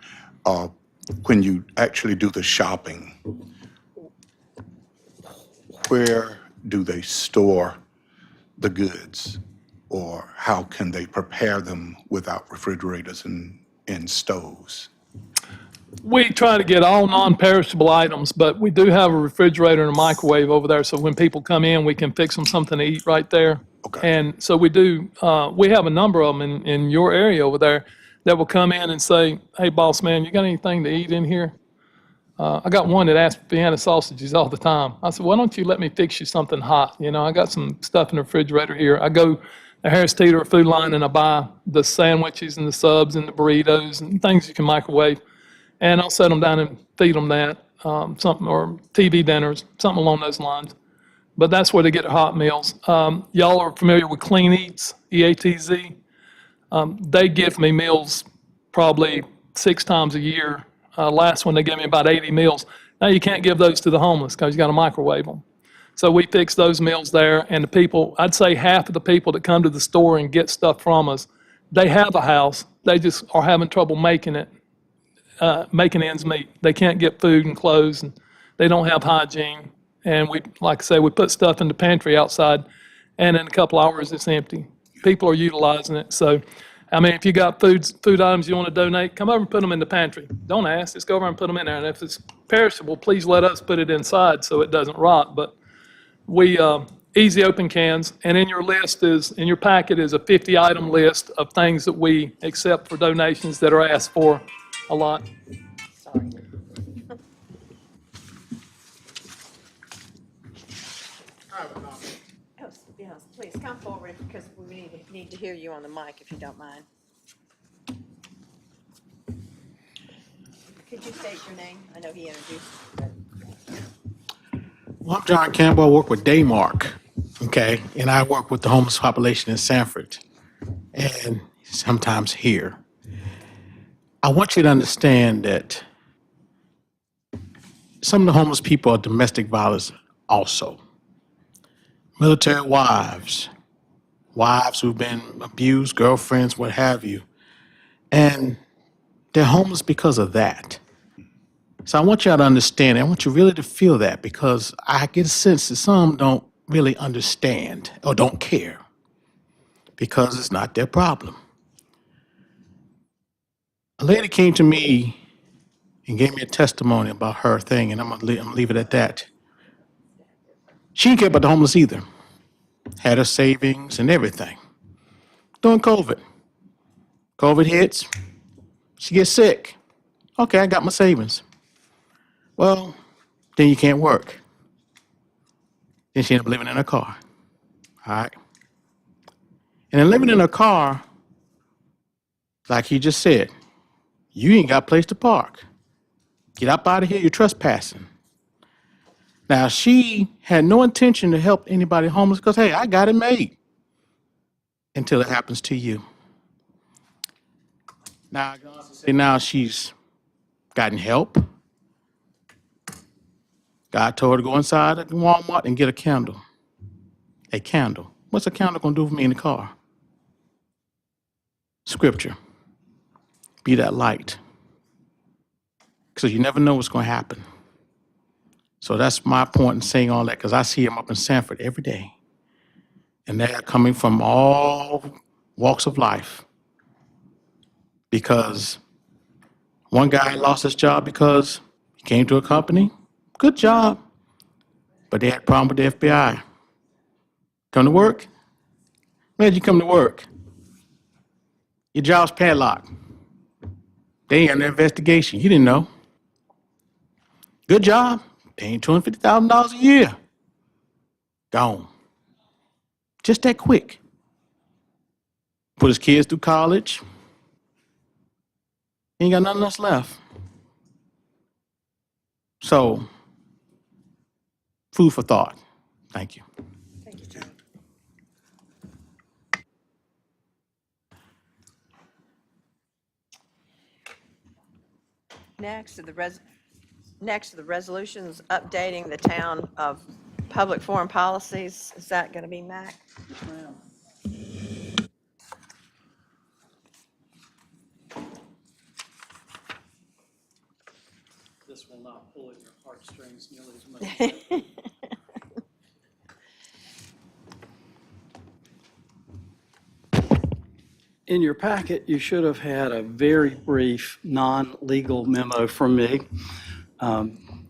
When you actually do the shopping, where do they store the goods? Or how can they prepare them without refrigerators and stoves? We try to get all non-perishable items, but we do have a refrigerator and a microwave over there, so when people come in, we can fix them something to eat right there. Okay. And so we do, we have a number of them in your area over there that will come in and say, hey, boss man, you got anything to eat in here? I got one that asks for Vienna sausages all the time. I said, why don't you let me fix you something hot? You know, I got some stuff in the refrigerator here. I go to Harris Teeter or Food Line and I buy the sandwiches and the subs and the burritos and things you can microwave. And I'll set them down and feed them that, something, or TV dinners, something along those lines. But that's where they get their hot meals. Y'all are familiar with Clean Eats, EATZ. They give me meals probably 6 times a year. Last one, they gave me about 80 meals. Now, you can't give those to the homeless because you got to microwave them. So we fix those meals there, and the people, I'd say half of the people that come to the store and get stuff from us, they have a house. They just are having trouble making ends meet. They can't get food and clothes, and they don't have hygiene. And we, like I say, we put stuff in the pantry outside, and in a couple hours, it's empty. People are utilizing it. So, I mean, if you got food items you want to donate, come over and put them in the pantry. Don't ask, just go over and put them in there. And if it's perishable, please let us put it inside so it doesn't rot. But we, easy open cans, and in your list is, in your packet is a 50-item list of things that we accept for donations that are asked for a lot. sorry. Yes, please come forward because we need to hear you on the mic if you don't mind. Could you state your name? I know he introduced you, but. Well, I'm John Campbell. I work with Daymark, okay? And I work with the homeless population in Sanford and sometimes here. I want you to understand that some of the homeless people are domestic violence also. Military wives who've been abused, girlfriends, what have you. And they're homeless because of that. So I want y'all to understand, I want you really to feel that, because I get a sense that some don't really understand or don't care because it's not their problem. A lady came to me and gave me a testimony about her thing, and I'm gonna leave it at that. She didn't care about the homeless either. Had her savings and everything. During COVID. COVID hits, she gets sick. Okay, I got my savings. Well, then you can't work. Then she ended up living in her car. All right? And then living in her car, like he just said, you ain't got a place to park. Get up out of here, you're trespassing. Now, she had no intention to help anybody homeless because, hey, I got it made. Until it happens to you. Now, I can also say now she's gotten help. God told her to go inside at Walmart and get a candle. A candle. What's a candle going to do for me in the car? Scripture. Be that light. Because you never know what's going to happen. So that's my point in saying all that, because I see them up in Sanford every day. And they're coming from all walks of life. Because one guy lost his job because he came to a company, good job, but they had a problem with the FBI. Come to work? When did you come to work? Your job's padlocked. They ain't got no investigation. You didn't know. Good job. Paying $250,000 a year. Gone. Just that quick. Put his kids through college. He ain't got nothing else left. So, food for thought. Thank you. Thank you, John. Next are the resolutions updating the town of public foreign policies. Is that going to be Mac? This will not pull at your heartstrings nearly as much as that. In your packet, you should have had a very brief, non-legal memo from me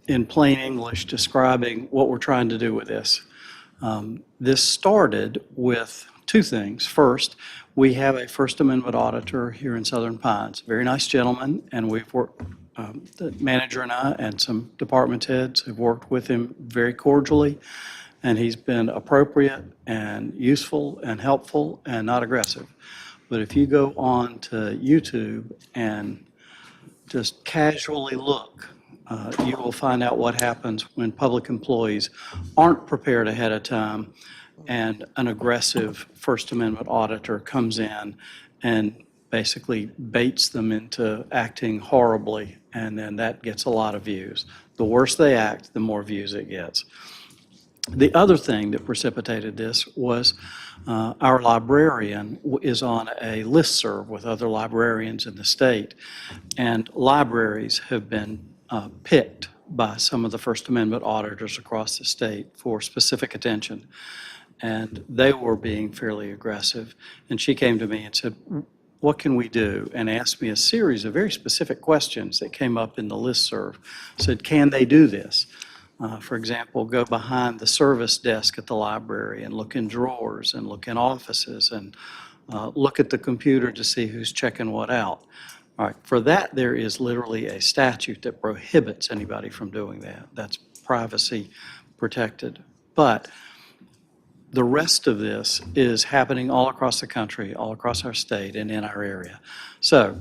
in plain English describing what we're trying to do with this. This started with two things. First, we have a First Amendment auditor here in Southern Pines, very nice gentleman, and we've worked, the manager and I and some department heads have worked with him very cordially, and he's been appropriate and useful and helpful and not aggressive. But if you go on to YouTube and just casually look, you will find out what happens when public employees aren't prepared ahead of time and an aggressive First Amendment auditor comes in and basically baits them into acting horribly, and then that gets a lot of views. The worse they act, the more views it gets. The other thing that precipitated this was our librarian is on a listserv with other librarians in the state, and libraries have been picked by some of the First Amendment auditors across the state for specific attention, and they were being fairly aggressive. And she came to me and said, what can we do? And asked me a series of very specific questions that came up in the listserv. Said, can they do this? For example, go behind the service desk at the library and look in drawers and look in offices and look at the computer to see who's checking what out. All right, for that, there is literally a statute that prohibits anybody from doing that. That's privacy protected. But the rest of this is happening all across the country, all across our state and in our area. So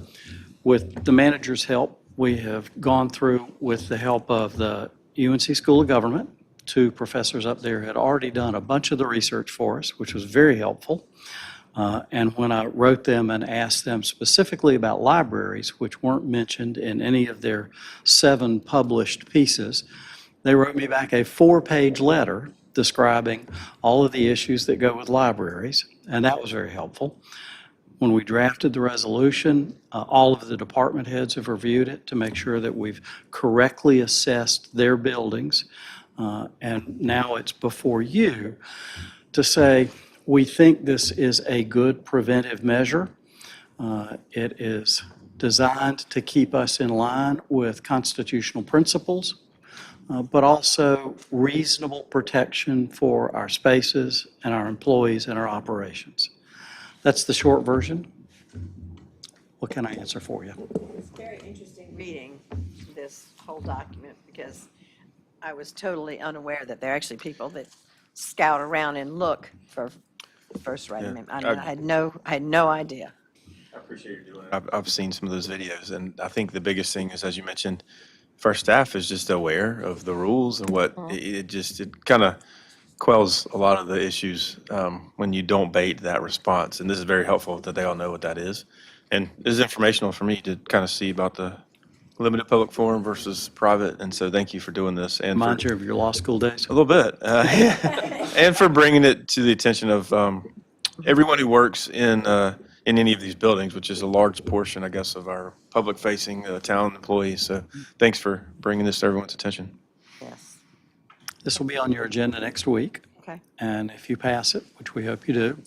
with the manager's help, we have gone through with the help of the UNC School of Government. Two professors up there had already done a bunch of the research for us, which was very helpful. And when I wrote them and asked them specifically about libraries, which weren't mentioned in any of their 7 published pieces, they wrote me back a 4-page letter describing all of the issues that go with libraries, and that was very helpful. When we drafted the resolution, all of the department heads have reviewed it to make sure that we've correctly assessed their buildings. And now it's before you to say, we think this is a good preventive measure. It is designed to keep us in line with constitutional principles, but also reasonable protection for our spaces and our employees and our operations. That's the short version. What can I answer for you? It's very interesting reading this whole document because I was totally unaware that there are actually people that scout around and look for first right amendment. I mean, I had no idea. I appreciate you doing it. I've seen some of those videos, and I think the biggest thing is, as you mentioned, first staff is just aware of the rules and what it kind of quells a lot of the issues when you don't bait that response. And this is very helpful that they all know what that is. And this is informational for me to kind of see about the limited public forum versus private. And so thank you for doing this. And Remind you of your law school days? a little bit. And for bringing it to the attention of everyone who works in any of these buildings, which is a large portion, I guess, of our public-facing town employees. So thanks for bringing this to everyone's attention. Yes. This will be on your agenda next week. Okay. And if you pass it, which we hope you do,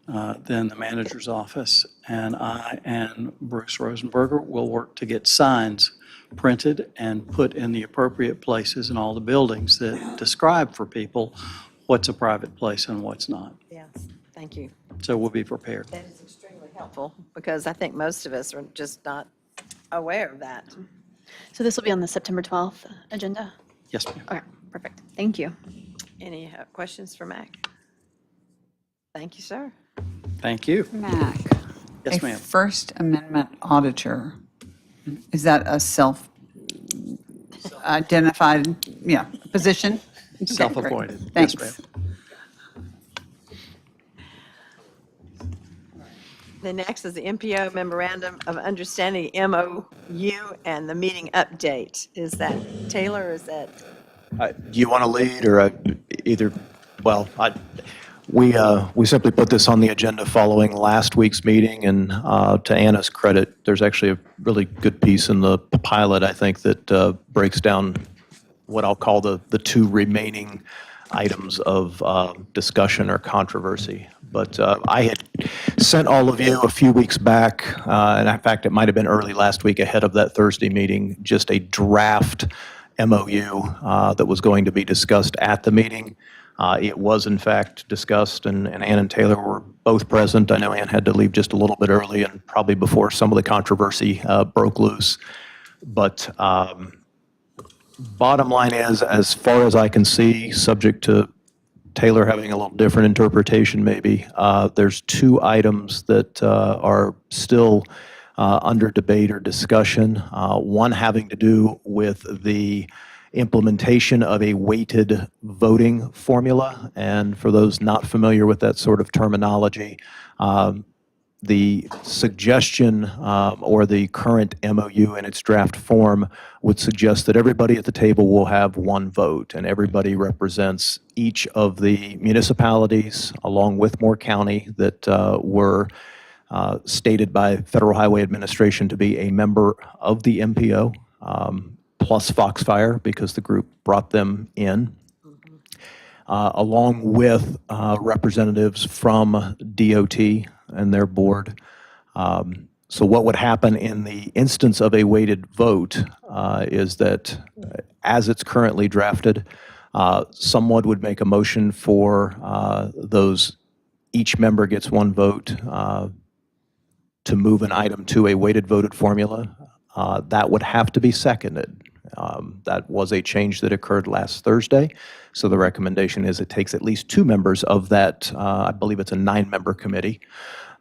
then the manager's office and I and Bruce Rosenberger will work to get signs printed and put in the appropriate places in all the buildings that describe for people what's a private place and what's not. Yes, thank you. So we'll be prepared. That is extremely helpful, because I think most of us are just not aware of that. So this will be on the September 12th agenda? Yes, ma'am. Okay, perfect. Thank you. Any questions for Mac? Thank you, sir. Thank you. Mac. Yes, A ma'am. First Amendment auditor, is that a self-identified, position? Okay, great. Self-appointed. Yes, Thanks. ma'am. The next is the MPO Memorandum of Understanding, MOU, and the meeting update. Is that Taylor, or is that? Do you want to lead, or either, well, we simply put this on the agenda following last week's meeting, and to Anna's credit, there's actually a really good piece in the pilot, I think, that breaks down what I'll call the two remaining items of discussion or controversy. But I had sent all of you a few weeks back, and in fact, it might have been early last week ahead of that Thursday meeting, just a draft MOU that was going to be discussed at the meeting. It was, in fact, discussed, and Ann and Taylor were both present. I know Ann had to leave just a little bit early and probably before some of the controversy broke loose. But bottom line is, as far as I can see, subject to Taylor having a little different interpretation maybe, there's two items that are still under debate or discussion. One having to do with the implementation of a weighted voting formula. And for those not familiar with that sort of terminology, the suggestion or the current MOU in its draft form would suggest that everybody at the table will have one vote, and everybody represents each of the municipalities along with Moore County that were stated by Federal Highway Administration to be a member of the MPO, plus Foxfire, because the group brought them in, along with representatives from DOT and their board. So what would happen in the instance of a weighted vote is that, as it's currently drafted, someone would make a motion for those, each member gets one vote to move an item to a weighted voted formula. That would have to be seconded. That was a change that occurred last Thursday. So the recommendation is it takes at least two members of that, I believe it's a 9-member committee,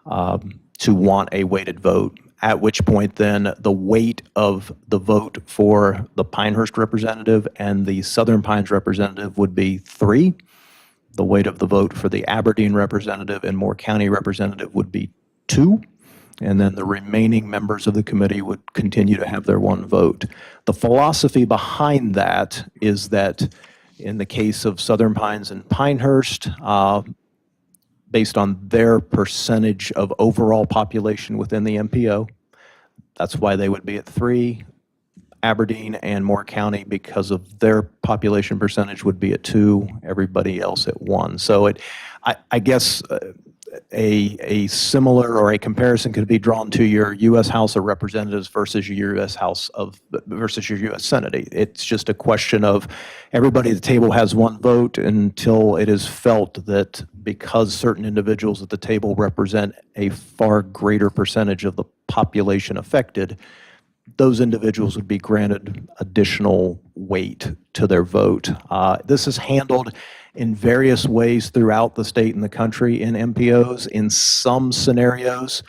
to want a weighted vote, at which point then the weight of the vote for the Pinehurst representative and the Southern Pines representative would be 3. The weight of the vote for the Aberdeen representative and Moore County representative would be 2. And then the remaining members of the committee would continue to have their one vote. The philosophy behind that is that in the case of Southern Pines and Pinehurst, based on their percentage of overall population within the MPO, that's why they would be at 3. Aberdeen and Moore County, because of their population percentage, would be at 2, everybody else at 1. So I guess a similar or a comparison could be drawn to your U.S. House of Representatives versus your U.S. versus your U.S. Senate. It's just a question of everybody at the table has one vote until it is felt that because certain individuals at the table represent a far greater percentage of the population affected, those individuals would be granted additional weight to their vote. This is handled in various ways throughout the state and the country in MPOs. In some scenarios,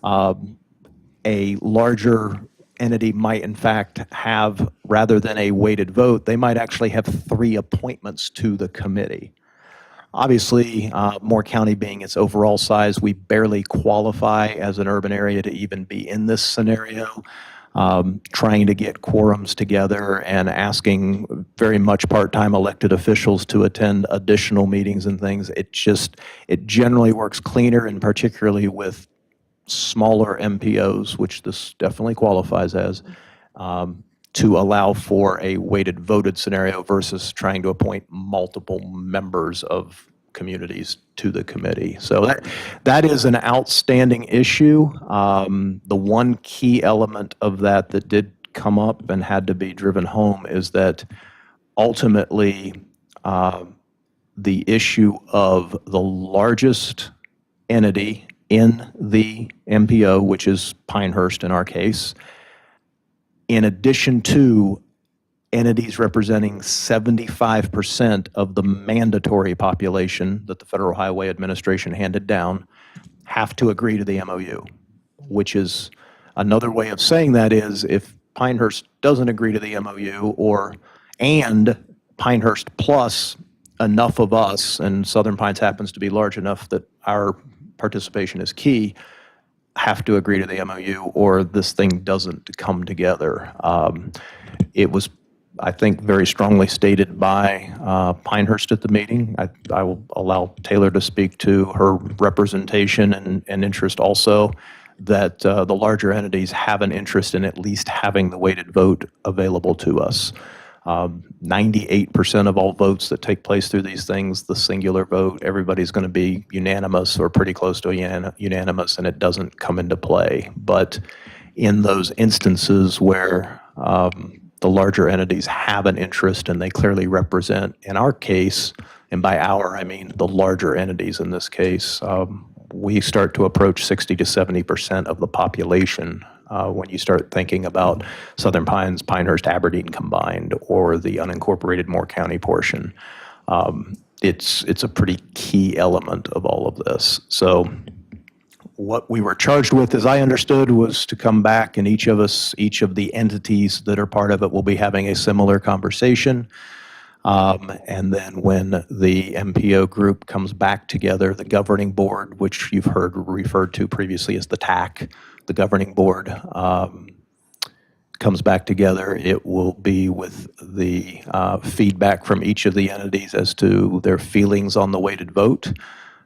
a larger entity might in fact have, rather than a weighted vote, they might actually have 3 appointments to the committee. Obviously, Moore County being its overall size, we barely qualify as an urban area to even be in this scenario. Trying to get quorums together and asking very much part-time elected officials to attend additional meetings and things. It generally works cleaner, and particularly with smaller MPOs, which this definitely qualifies as. to allow for a weighted voted scenario versus trying to appoint multiple members of communities to the committee. So that is an outstanding issue. The one key element of that that did come up and had to be driven home is that ultimately the issue of the largest entity in the MPO, which is Pinehurst in our case, in addition to entities representing 75% of the mandatory population that the Federal Highway Administration handed down, have to agree to the MOU, which is another way of saying that is if Pinehurst doesn't agree to the MOU and Pinehurst plus enough of us, and Southern Pines happens to be large enough that our participation is key, have to agree to the MOU or this thing doesn't come together. It was, I think, very strongly stated by Pinehurst at the meeting. I will allow Taylor to speak to her representation and interest also, that the larger entities have an interest in at least having the weighted vote available to us. 98% of all votes that take place through these things, the singular vote, everybody's going to be unanimous or pretty close to unanimous, and it doesn't come into play. But in those instances where the larger entities have an interest and they clearly represent, in our case, and by our, I mean the larger entities in this case, we start to approach 60 to 70% of the population when you start thinking about Southern Pines, Pinehurst, Aberdeen combined, or the unincorporated Moore County portion. It's a pretty key element of all of this. So what we were charged with, as I understood, was to come back, and each of the entities that are part of it will be having a similar conversation. And then when the MPO group comes back together, the governing board, which you've heard referred to previously as the TAC, the governing board comes back together, it will be with the feedback from each of the entities as to their feelings on the weighted vote.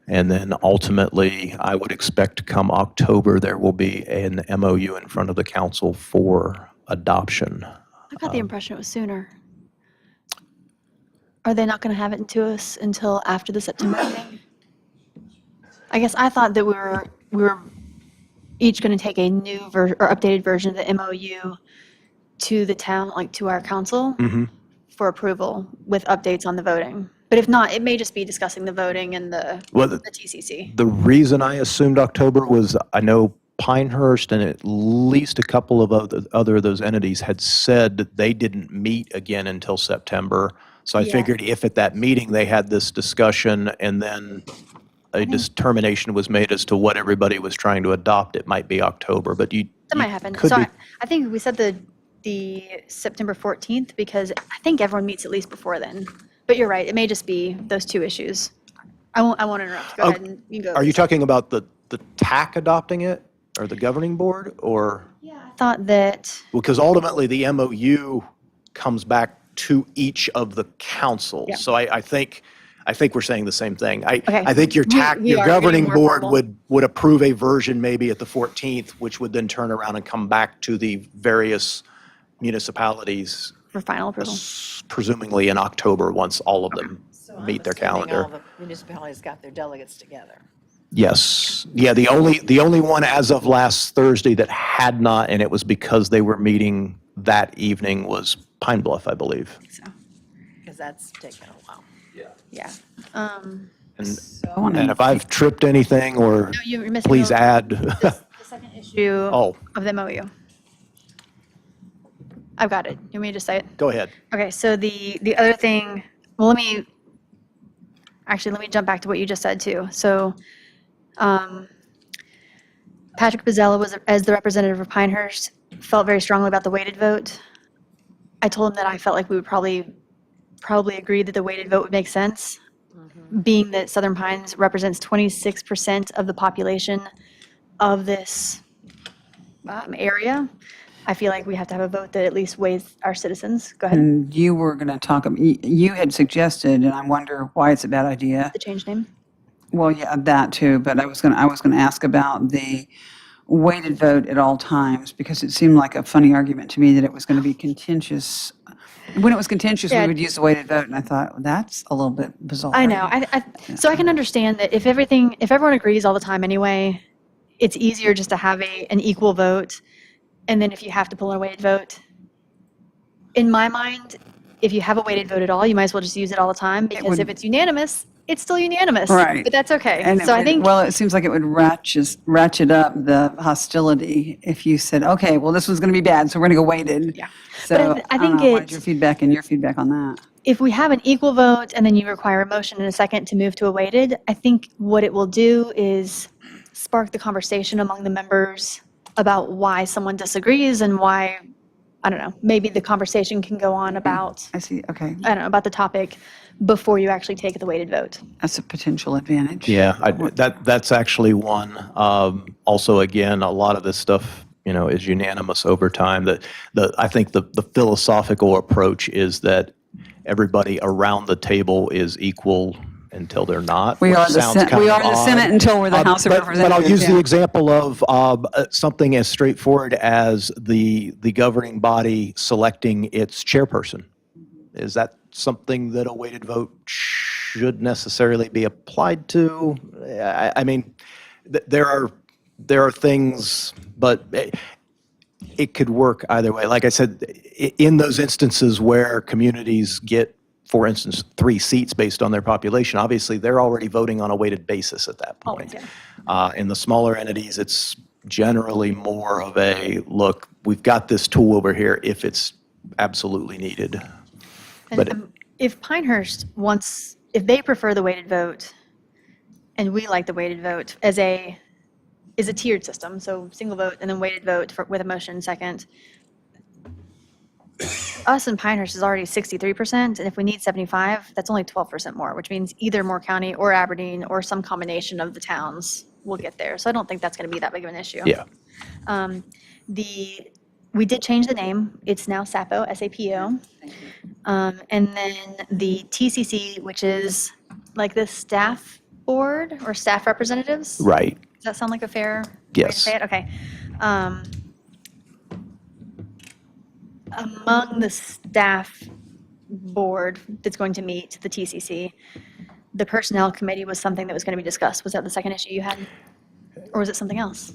And then ultimately, I would expect come October, there will be an MOU in front of the council for adoption. I got the impression it was sooner. Are they not going to have it to us until after the September meeting? I guess I thought that we were each going to take a new or updated version of the MOU to the town, like to our council, for approval with updates on the voting. But if not, it may just be discussing the voting and the TCC. The reason I assumed October was I know Pinehurst and at least a couple of other of those entities had said that they didn't meet again until September. So I figured if at that meeting they had this discussion and then a determination was made as to what everybody was trying to adopt, it might be October. But that might happen. could So be- I think we said the September 14th because I think everyone meets at least before then. But you're right, it may just be those two issues. I won't interrupt. Go ahead and you can go. Are you talking about the TAC adopting it or the governing board or? Yeah, I thought that, Because ultimately the MOU comes back to each of the councils. Yeah. So I think we're saying the same thing. I Okay. think your TAC, We your are getting governing more board formal. would approve a version maybe at the 14th, which would then turn around and come back to the various municipalities, for final approval. presumably in October, once all of them meet their calendar. All the municipalities got their delegates together. Yes. Yeah, the only one as of last Thursday that had not, and it was because they were meeting that evening, was Pine Bluff, I believe. So, Because that's taken a while. yeah. And I wanna- and if I've tripped anything, or No, you're missing please the- add. The second issue Oh, of the MOU. I've got it. You want me to just say it? go ahead. Okay, so the other thing, well, let me jump back to what you just said too. So Patrick Bozzella was, as the representative of Pinehurst, felt very strongly about the weighted vote. I told him that I felt like we would probably agree that the weighted vote would make sense, being that Southern Pines represents 26% of the population of this area. I feel like we have to have a vote that at least weighs our citizens. Go ahead. And you were going to talk, you had suggested, and I wonder why it's a bad idea. The change name. Well, yeah, that too, but I was going to ask about the weighted vote at all times? Because it seemed like a funny argument to me that it was going to be contentious. When it was contentious, we Yeah. would use the weighted vote, and I thought, well, that's a little bit bizarre. I know. So I can understand that if everyone agrees all the time anyway, it's easier just to have an equal vote. And then if you have to pull a weighted vote, in my mind, if you have a weighted vote at all, you might as well just use it all the time, because would- if it's unanimous, it's still unanimous. Right. But that's okay. And So I think, well, it seems like it would ratchet up the hostility if you said, okay, well, this was going to be bad, so we're going to go weighted. Yeah. So But I don't think know, what is it's- your feedback and your feedback on that? if we have an equal vote and then you require a motion and a second to move to a weighted, I think what it will do is spark the conversation among the members about why someone disagrees and why, I don't know, maybe the conversation can go on about, I see, okay, I don't know, about the topic before you actually take the weighted vote. that's a potential advantage. Yeah, that's actually one. Also, again, a lot of this stuff, is unanimous over time. I think the philosophical approach is that everybody around the table is equal until they're not. We which are the sounds Sen- kind we of are the odd. Senate until we're the House of But I'll Representatives, use the yeah. example of something as straightforward as the governing body selecting its chairperson. Is that something that a weighted vote should necessarily be applied to? I mean, there are things, but it could work either way. Like I said, in those instances where communities get, for instance, 3 seats based on their population, obviously they're already voting on a weighted basis at that point. In the smaller entities, it's generally more of a, look, we've got this tool over here if it's absolutely needed. But And if Pinehurst wants, if they prefer the weighted vote, and we like the weighted vote as is a tiered system, so single vote and then weighted vote with a motion second. Us and Pinehurst is already 63%, and if we need 75, that's only 12% more, which means either Moore County or Aberdeen or some combination of the towns will get there. So I don't think that's going to be that big of an issue. yeah, We did change the name. It's now SAPO, S-A-P-O. And then the TCC, which is like the staff board or staff representatives. right. Does that sound like a fair way to Yes. say it? Okay. Among the staff board that's going to meet, the TCC, the personnel committee was something that was going to be discussed. Was that the second issue you had? Or was it something else?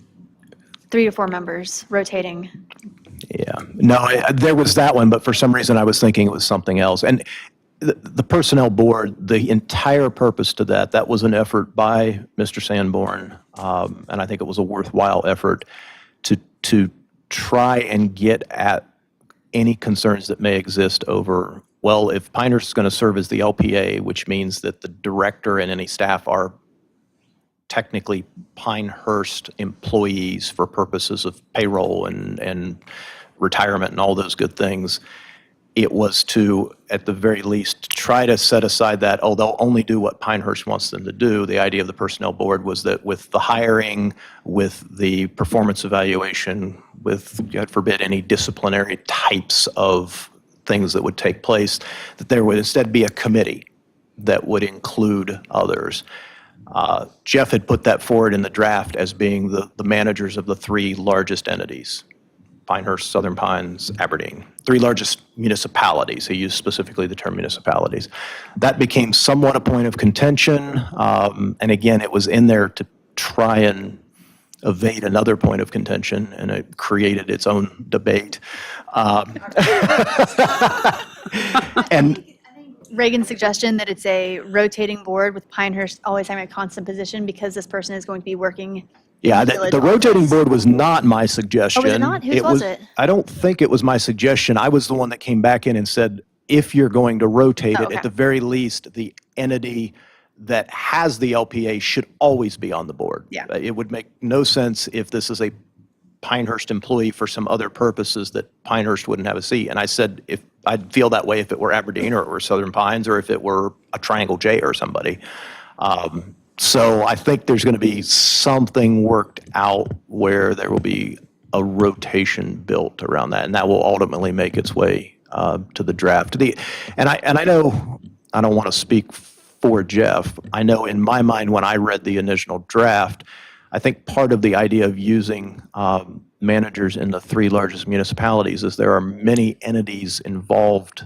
3 to 4 members rotating. Yeah, no, there was that one, but for some reason I was thinking it was something else. And the personnel board, the entire purpose to that was an effort by Mr. Sanborn, and I think it was a worthwhile effort to try and get at any concerns that may exist over, well, if Pinehurst is going to serve as the LPA, which means that the director and any staff are technically Pinehurst employees for purposes of payroll and retirement and all those good things. It was to, at the very least, try to set aside that, oh, they'll only do what Pinehurst wants them to do. The idea of the personnel board was that with the hiring, with the performance evaluation, with, God forbid, any disciplinary types of things that would take place, that there would instead be a committee that would include others. Jeff had put that forward in the draft as being the managers of the 3 largest entities, Pinehurst, Southern Pines, Aberdeen, 3 largest municipalities. He used specifically the term municipalities. That became somewhat a point of contention, and again, it was in there to try and evade another point of contention, and it created its own debate. And Reagan's suggestion that it's a rotating board with Pinehurst always having a constant position because this person is going to be working. yeah, village the rotating office. board was not my suggestion. not? Whose was it? I don't think it was my suggestion. I was the one that came back in and said, if you're going to rotate Oh, it, okay. at the very least, the entity that has the LPA should always be on the board. Yeah. It would make no sense if this is a Pinehurst employee for some other purposes that Pinehurst wouldn't have a seat. And I said, if I'd feel that way if it were Aberdeen or it were Southern Pines or if it were a Triangle J or somebody. So I think there's going to be something worked out where there will be a rotation built around that, and that will ultimately make its way to the draft. And I know I don't want to speak for Jeff. I know in my mind when I read the initial draft, I think part of the idea of using managers in the three largest municipalities is there are many entities involved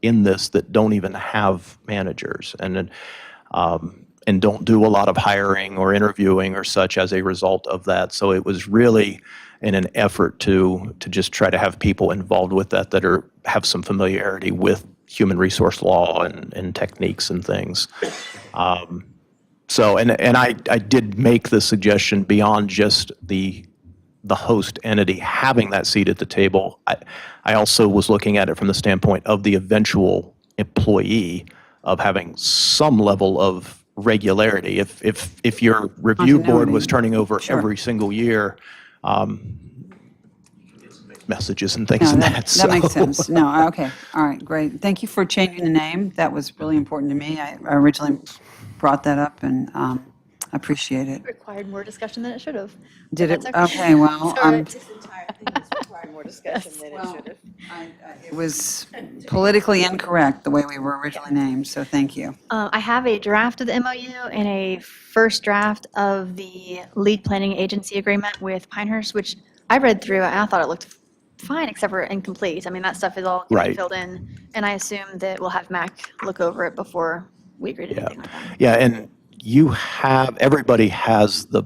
in this that don't even have managers and don't do a lot of hiring or interviewing or such as a result of that. So it was really in an effort to just try to have people involved with that have some familiarity with human resource law and techniques and things. So, and I did make the suggestion beyond just the host entity having that seat at the table. I also was looking at it from the standpoint of the eventual employee of having some level of regularity. If your review board was Continuity. turning over Sure. every single year, messages and things No, and that, that. that makes sense. No, okay, all right, great. Thank you for changing the name. That was really important to me. I originally brought that up, and I appreciate it. Required more discussion than it should have. Did it? That's Okay, well, It's all right. This entire thing has required more discussion than it should have. it was politically incorrect the way we were originally named, so thank you. I have a draft of the MOU and a first draft of the lead planning agency agreement with Pinehurst, which I read through and I thought it looked fine, except for incomplete. I mean, that stuff is all getting Right. filled in, and I assume that we'll have Mac look over it before we agree to anything like that. Yeah, and everybody has the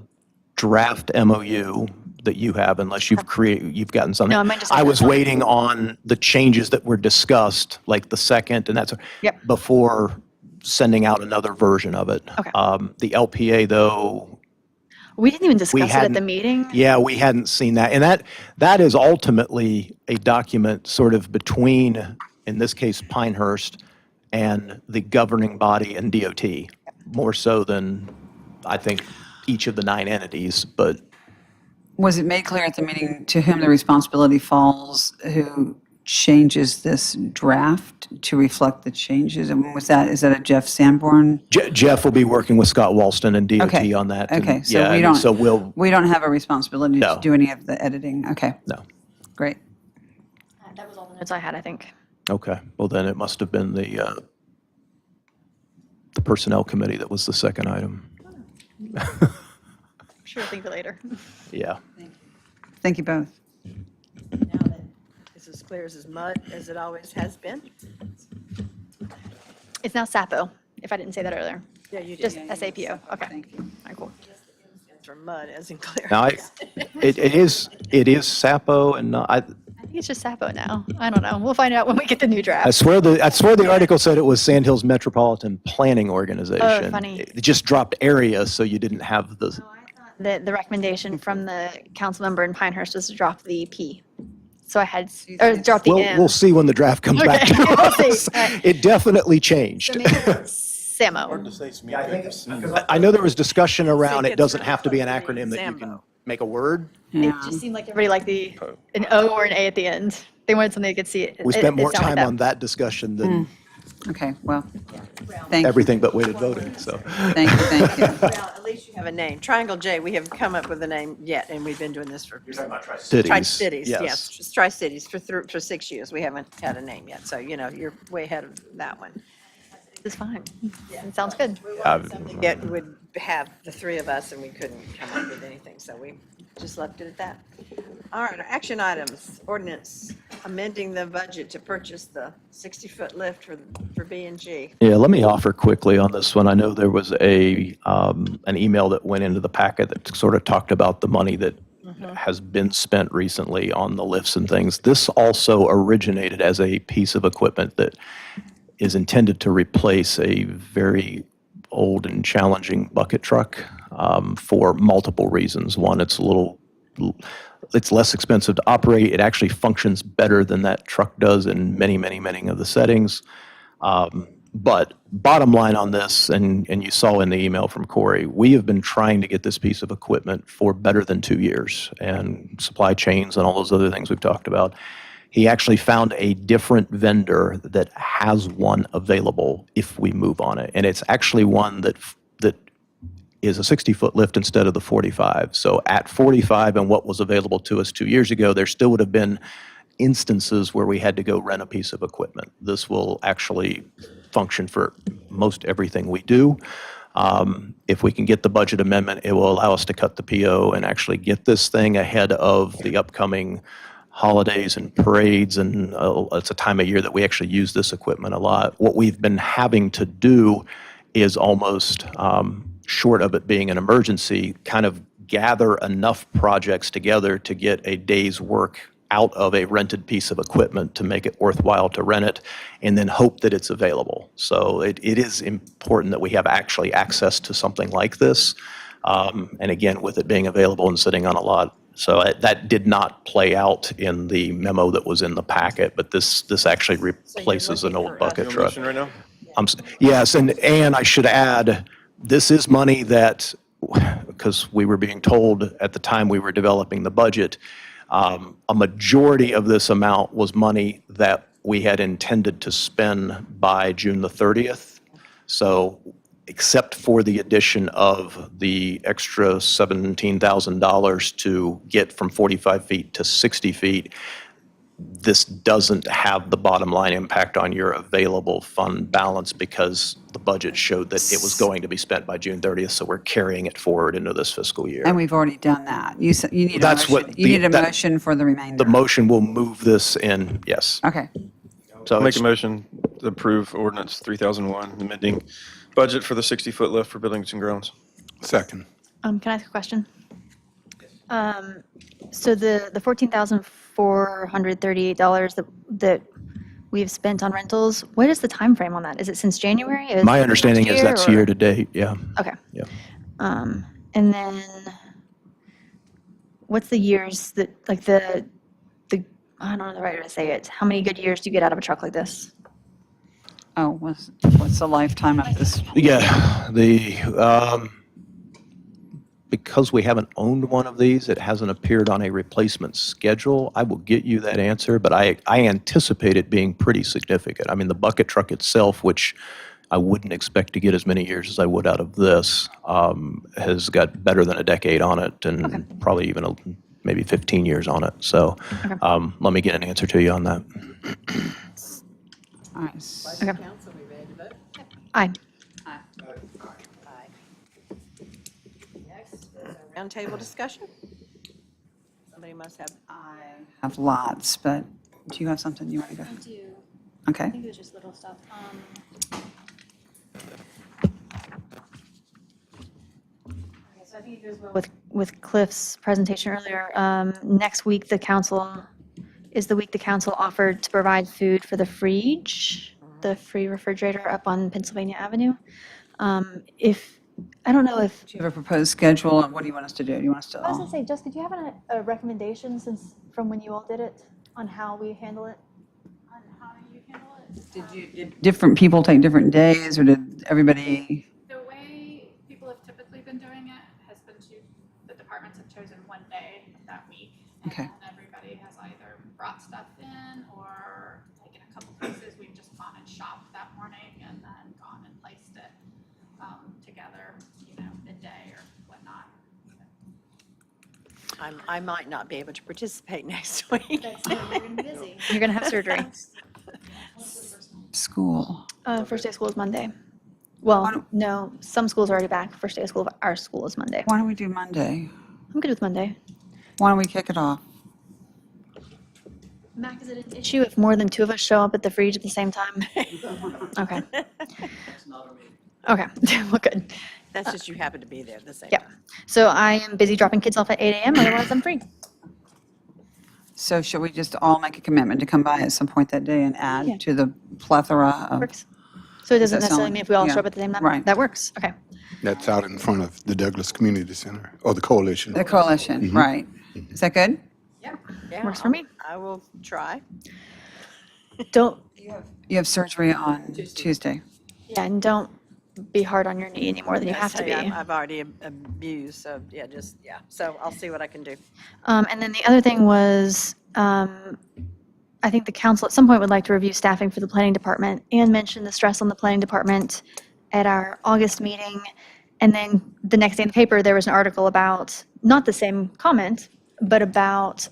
draft MOU that you have, unless you've gotten something. No, I might just I have was that. waiting on the changes that were discussed, like the second and that's, Yep. before sending out another version of it. Okay. The LPA, though, We didn't even discuss it at the hadn't- meeting. yeah, we hadn't seen that. And that is ultimately a document sort of between, in this case, Pinehurst and the governing body and DOT, more so than, I think, each of the 9 entities, but Was it made clear at the meeting to whom the responsibility falls, who changes this draft to reflect the changes? I mean, is that a Jeff Sanborn? Jeff will be working with Scott Walston and DOT Okay. on that. and- Okay, so yeah, we and don't. So we'll, We don't have a responsibility to No. do any of the editing. Okay, no. great. That was all the notes I had, I think. Okay, well then it must have been the Personnel Committee that was the second item. Sure, think of it later. Yeah. Thank you both. Now that it's as clear as mud as it always has been. It's now SAPO, if I didn't say that earlier. Yeah, you did. Just SAPO, okay. Thank you. All right, cool. It's for mud as in clear. Now, it is SAPO and not, I think it's just SAPO now. I don't know. We'll find out when we get the new I draft. swear the article said it was Sand Hills Metropolitan Planning Organization. Oh, funny. It just dropped area, so you didn't have the, The recommendation from the council member in Pinehurst was to drop the P. So I had, or drop the M. we'll see when the draft comes back Okay, to we'll us. see. All right. It definitely changed. So maybe it's SAMO. I know there was discussion around think it doesn't it's have to be an supposed to be acronym that you can Zambo. make a word. It Yeah. just seemed like everybody liked an O or an A at the end. They wanted something they could see. We spent more It sounded time like on that discussion than Okay, well, thank you, everything but weighted voting, so. thank you, thank you. Well, at least you have a name. Triangle J, we haven't come up with a name yet, and we've been doing this for. Cities. Tri-Cities, yes, yes. just Tri-Cities for 6 years. We haven't had a name yet, so, you're way ahead of that one. It's fine. It sounds good. Something that would have the 3 of us, and we couldn't come up with anything, so we just left it at that. All right, action items, ordinance amending the budget to purchase the 60-foot lift for B and G. Yeah, let me offer quickly on this one. I know there was an email that went into the packet that sort of talked about the money that has been spent recently on the lifts and things. This also originated as a piece of equipment that is intended to replace a very old and challenging bucket truck for multiple reasons. One, it's less expensive to operate. It actually functions better than that truck does in many, many, many of the settings. But bottom line on this, and you saw in the email from Corey, we have been trying to get this piece of equipment for better than 2 years, and supply chains and all those other things we've talked about. He actually found a different vendor that has one available if we move on it. And it's actually one that is a 60-foot lift instead of the 45. So at 45 and what was available to us 2 years ago, there still would have been instances where we had to go rent a piece of equipment. This will actually function for most everything we do. If we can get the budget amendment, it will allow us to cut the PO and actually get this thing ahead of the upcoming holidays and parades, and it's a time of year that we actually use this equipment a lot. What we've been having to do is almost, short of it being an emergency, kind of gather enough projects together to get a day's work out of a rented piece of equipment to make it worthwhile to rent it, and then hope that it's available. So it is important that we have actually access to something like this. And again, with it being available and sitting on a lot. So that did not play out in the memo that was in the packet, but this actually replaces an looking old for bucket other- truck. Motion right now? Yes, and I should add, this is money that, because we were being told at the time we were developing the budget, a majority of this amount was money that we had intended to spend by June the 30th. So except for the addition of the extra $17,000 to get from 45 feet to 60 feet, this doesn't have the bottom line impact on your available fund balance because the budget showed that it was going to be spent by June 30th, so we're carrying it forward into this fiscal year. And we've already done that. You said, you need a That's motion. what You need a that- motion for the remainder. The motion will move this in, yes. Okay. So Make it's- a motion to approve ordinance 3001, amending budget for the 60-foot lift for buildings and grounds. Second. Can I ask a question? So the $14,438 that we've spent on rentals, what is the time frame on that? Is it since January? Is My it understanding next is that's or- year to date, yeah. Okay. Yeah. And then what's the years that, like the I don't know the right way to say it. How many good years do you get out of a truck like this? Oh, what's the lifetime of this? Yeah, because we haven't owned one of these, it hasn't appeared on a replacement schedule. I will get you that answer, but I anticipate it being pretty significant. I mean, the bucket truck itself, which I wouldn't expect to get as many years as I would out of this, has got better than a decade on it and probably even maybe 15 years on it. So let me get an answer to you on that. All right. Okay. Council, we ready to vote? Aye. Aye. Next is our roundtable discussion. Somebody must have, I have lots, but do you have something you want to go? I do. Okay. I think it was just little stuff. So I think it goes well with Cliff's presentation earlier. Next week, the council offered to provide food for the Frege, the free refrigerator up on Pennsylvania Avenue. I don't know if, Do you have a proposed schedule, and what do you want us to do? Do you want us to I was all? gonna say, Jessica, do you have a recommendation from when you all did it on how we handle it? On how you handle it. Did different people take different days, or did everybody? The way people have typically been doing it has been the departments have chosen one day that week. Okay. And then everybody has either brought stuff in or taken a couple pieces. We've just gone and shopped that morning and then gone and placed it together, midday or whatnot. I might not be able to participate next week. You're gonna have surgery. School. First day of school is Monday. Well, no, some schools are already back. First day of school of our school is Monday. Why don't we do Monday? I'm good with Monday. Why don't we kick it off? Mac, is it an issue if more than two of us show up at the Frege at the same time? Okay. Okay, well, good. That's just you happen to be there at the same Yeah. time. So I am busy dropping kids off at 8 a.m., otherwise I'm free. So should we just all make a commitment to come by at some point that day and Yeah. add to the plethora of? Works. So it doesn't that sound necessarily like- mean if we all yeah, show up at the same time? right. That works, okay. That's out in front of the Douglas Community Center, or the Coalition. The coalition, right. Is that good? Yeah, Works for me. I will try. Don't, You have surgery on Tuesday. yeah, and don't be hard on your knee any more than you have to be. I've already abused, so yeah. So I'll see what I can do. And then the other thing was, I think the council at some point would like to review staffing for the planning department and mention the stress on the planning department at our August meeting. And then the next day in the paper, there was an article about, not the same comment, but about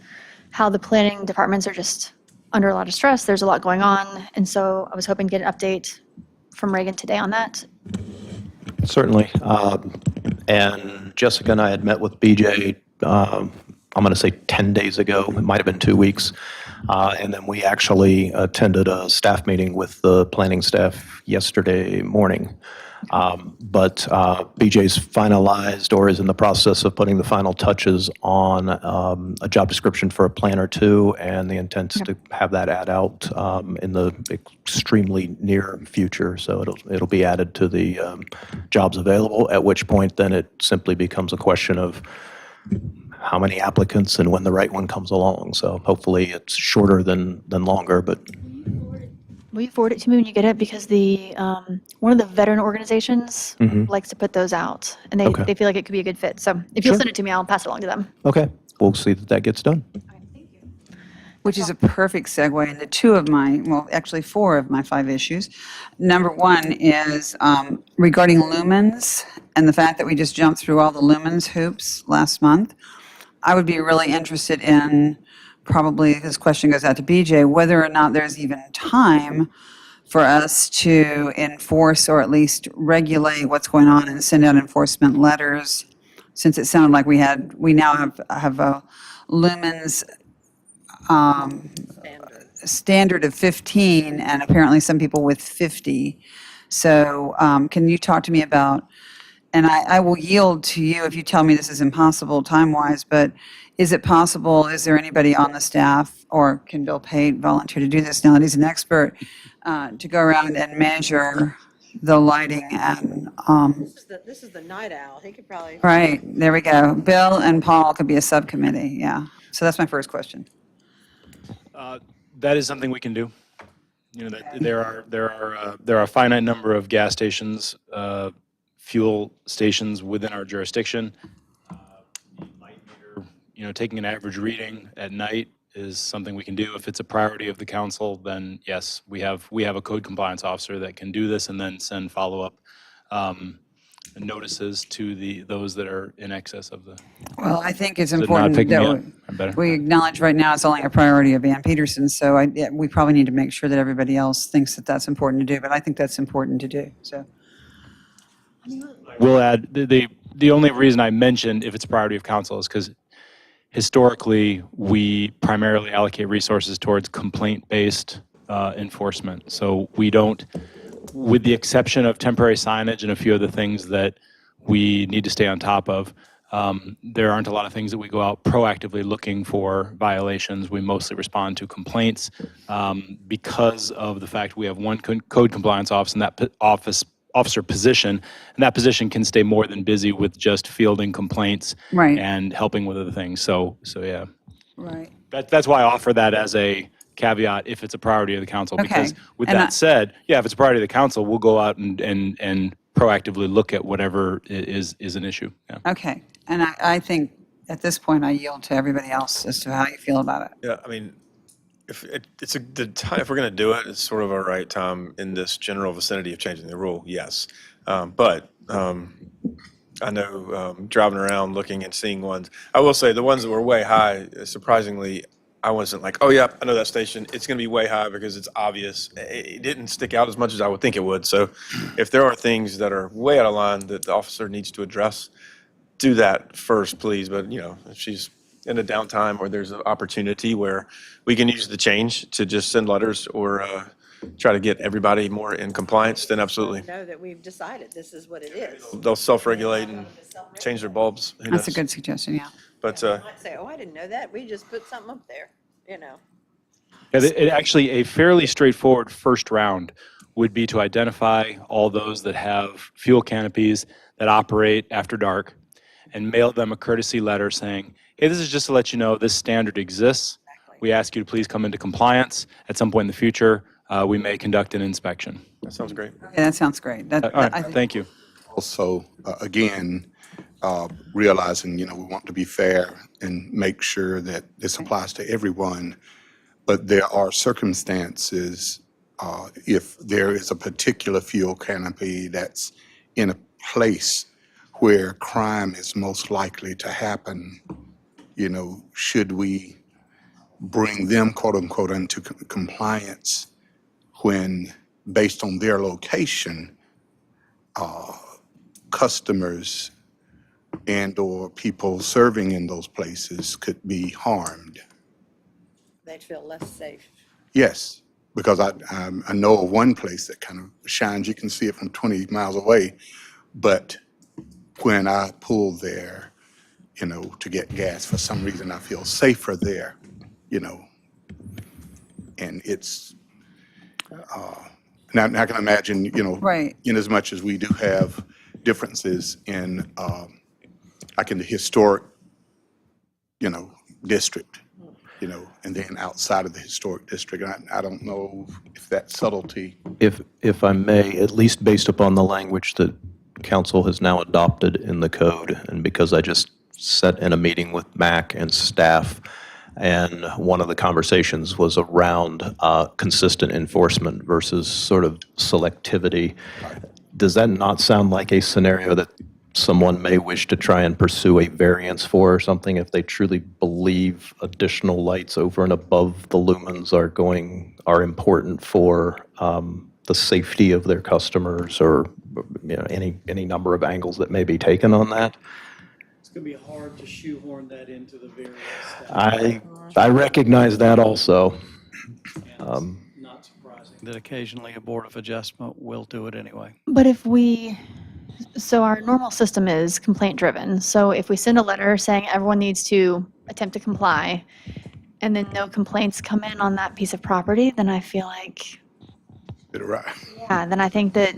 how the planning departments are just under a lot of stress. There's a lot going on. And so I was hoping to get an update from Reagan today on that. Certainly. And Jessica and I had met with BJ, I'm going to say 10 days ago. It might have been 2 weeks. And then we actually attended a staff meeting with the planning staff yesterday morning. But BJ's finalized or is in the process of putting the final touches on a job description for a plan or two, and the intent is to have that ad out in the extremely near future. So it'll be added to the jobs available, at which point then it simply becomes a question of how many applicants and when the right one comes along. So hopefully it's shorter than longer, but Will you forward it to me when you get it? Because the one of the veteran organizations likes to put those out, and Okay. they feel like it could be a good fit. So if you'll Sure. send it to me, I'll pass it along to them. okay, we'll see that that gets done. Which is a perfect segue into two of my, well, actually four of my 5 issues. Number one is regarding lumens and the fact that we just jumped through all the lumens hoops last month. I would be really interested in, probably this question goes out to BJ, whether or not there's even time for us to enforce or at least regulate what's going on and send out enforcement letters, since it sounded like we now have a lumens standard of 15, and apparently some people with 50. So can you talk to me about, and I will yield to you if you tell me this is impossible time-wise, but is it possible, is there anybody on the staff, or can Bill Pate volunteer to do this now that he's an expert, to go around and measure the lighting and, This is the night owl. He could probably. right, there we go. Bill and Paul could be a subcommittee, yeah. So that's my first question. That is something we can do. You know, that there are a finite number of gas stations, fuel stations within our jurisdiction. You know, taking an average reading at night is something we can do. If it's a priority of the council, then yes, we have a code compliance officer that can do this and then send follow-up notices to those that are in excess of the. Well, I think it's Is it not important picking me that up? I'm better. we acknowledge right now it's only a priority of Van Peterson, so we probably need to make sure that everybody else thinks that that's important to do, but I think that's important to do, so. We'll add, the only reason I mentioned if it's a priority of council is because historically, we primarily allocate resources towards complaint-based enforcement. So we don't, with the exception of temporary signage and a few other things that we need to stay on top of, there aren't a lot of things that we go out proactively looking for violations. We mostly respond to complaints because of the fact we have one code compliance office in that officer position, and that position can stay more than busy with just fielding complaints Right. and helping with other things. So yeah, Right. that's why I offer that as a caveat if it's a priority of the council. Because Okay. with And that said, yeah, if it's a priority of the council, we'll go out and proactively look at whatever is an issue. Yeah. Okay, and I think at this point I yield to everybody else as to how you feel about it. Yeah, I mean, if the time, if we're going to do it, it's sort of a right time in this general vicinity of changing the rule, yes. But I know driving around looking and seeing ones, I will say the ones that were way high, surprisingly, I wasn't like, oh yeah, I know that station. It's going to be way high because it's obvious. It didn't stick out as much as I would think it would. So if there are things that are way out of line that the officer needs to address, do that first, please. But you know, if she's in a downtime or there's an opportunity where we can use the change to just send letters or try to get everybody more in compliance, then absolutely. Know that we've decided this is what it is. They'll self-regulate and change their bulbs. Who That's a knows? good suggestion, yeah. But They might say, oh, I didn't know that. We just put something up there, you know. Yeah, it actually, a fairly straightforward first round would be to identify all those that have fuel canopies that operate after dark and mail them a courtesy letter saying, hey, this is just to let you know this standard exists. We ask you to please come into compliance. At some point in the future, we may conduct an inspection. that sounds great. Okay, that sounds great. All right, thank you. Also, again, realizing, you know, we want to be fair and make sure that this applies to everyone, but there are circumstances, if there is a particular fuel canopy that's in a place where crime is most likely to happen, you know, should we bring them, quote unquote, into compliance when, based on their location, customers and/or people serving in those places could be harmed. They'd feel less safe. Yes, because I know of one place that kind of shines. You can see it from 20 miles away. But when I pull there, to get gas, for some reason I feel safer there, And it's, and I can imagine, Right. in as much as we do have differences in, like in the historic, district, and then outside of the historic district. And I don't know if that subtlety. If I may, at least based upon the language that council has now adopted in the code, and because I just sat in a meeting with MAC and staff, and one of the conversations was around consistent enforcement versus sort of selectivity. Does that not sound like a scenario that someone may wish to try and pursue a variance for or something if they truly believe additional lights over and above the lumens are important for the safety of their customers, or any number of angles that may be taken on that? It's going to be hard to shoehorn that into the various steps. I recognize that also. And it's not surprising that occasionally a Board of Adjustment will do it anyway. But so our normal system is complaint driven. So if we send a letter saying everyone needs to attempt to comply, and then no complaints come in on that piece of property, then I feel like, Right. yeah, then I think that,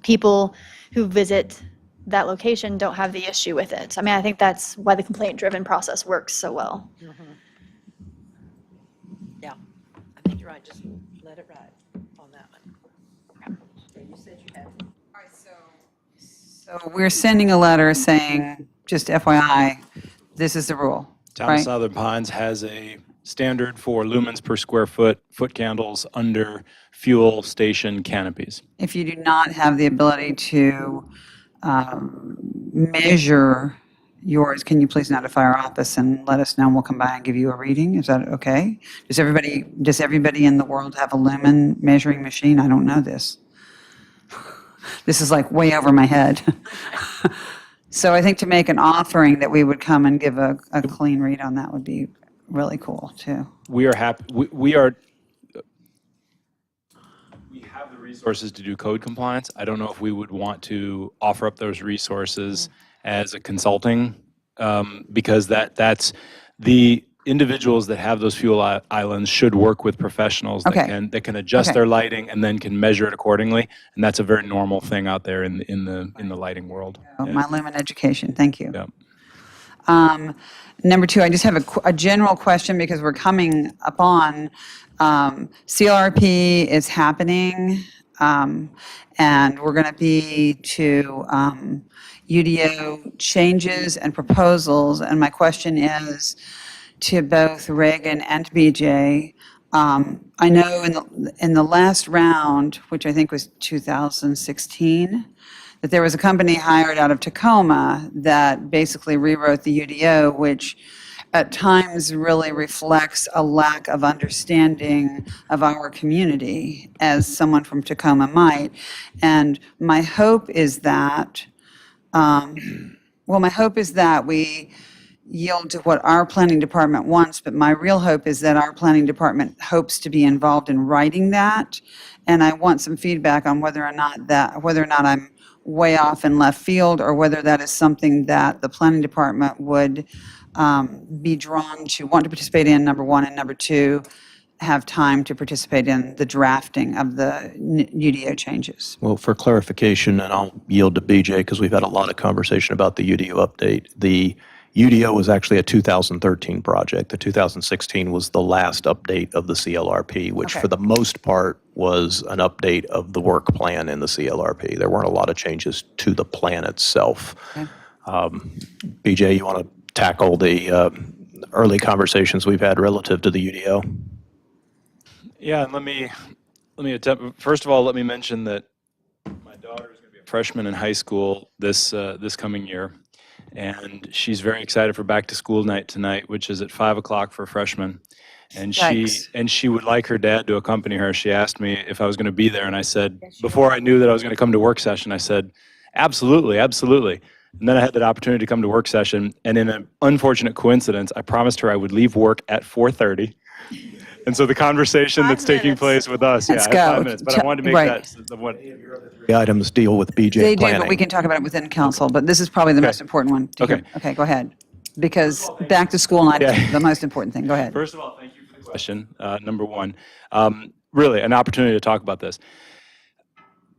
people who visit that location don't have the issue with it. I mean, I think that's why the complaint driven process works so well. Yeah, I think you're right, just let it ride on that one. Okay, you said you had. So we're sending a letter saying, just FYI, this is the rule, Town of right? Southern Pines has a standard for lumens per square foot candles under fuel station canopies. If you do not have the ability to measure yours, can you please notify our office and let us know, and we'll come by and give you a reading? Is that okay? Does everybody in the world have a lumen measuring machine? I don't know this. This is like way over my head. So I think to make an offering that we would come and give a clean read on that would be really cool too. We are happy, we have the resources to do code compliance. I don't know if we would want to offer up those resources as a consulting, because that's the individuals that have those fuel islands should work with professionals Okay. that can adjust Okay. their lighting and then can measure it accordingly. And that's a very normal thing out there in the lighting world. My lumen education, thank you. Yeah. Number two, I just have a general question because we're coming upon, CLRP is happening, and we're going to be to UDO changes and proposals. And my question is to both Reagan and BJ. I know in the last round, which I think was 2016, that there was a company hired out of Tacoma that basically rewrote the UDO, which at times really reflects a lack of understanding of our community, as someone from Tacoma might. And my hope is that, we yield to what our planning department wants, but my real hope is that our planning department hopes to be involved in writing that. And I want some feedback on whether or not I'm way off in left field, or whether that is something that the planning department would be drawn to, want to participate in, number one, and number two, have time to participate in the drafting of the UDO changes. Well, for clarification, and I'll yield to BJ because we've had a lot of conversation about the UDO update. The UDO was actually a 2013 project. The 2016 was the last update of the CLRP, which Okay. for the most part was an update of the work plan in the CLRP. There weren't a lot of changes to the plan itself. Okay. BJ, you want to tackle the early conversations we've had relative to the UDO? Yeah, and let me attempt. First of all, let me mention that my daughter is going to be a freshman in high school this coming year, and she's very excited for back to school night tonight, which is at 5:00 for freshmen. And Yikes. she would like her dad to accompany her. She asked me if I was going to be there, and I said, before I knew that I was going to come to work session, I said, Absolutely, absolutely. And then I had that opportunity to come to work session, and in an unfortunate coincidence, I promised her I would leave work at 4:30. And so the conversation that's taking place with us, Let's I have 5 go. minutes, but I wanted to make Right. that the one. The items deal with BJ They do, planning. but we can talk about it within council, but this is probably the most important one. to hear. Okay. Okay, go ahead. Because back to school night is Yeah. the most important thing. Go ahead. First of all, thank you for the question. Number one, really an opportunity to talk about this.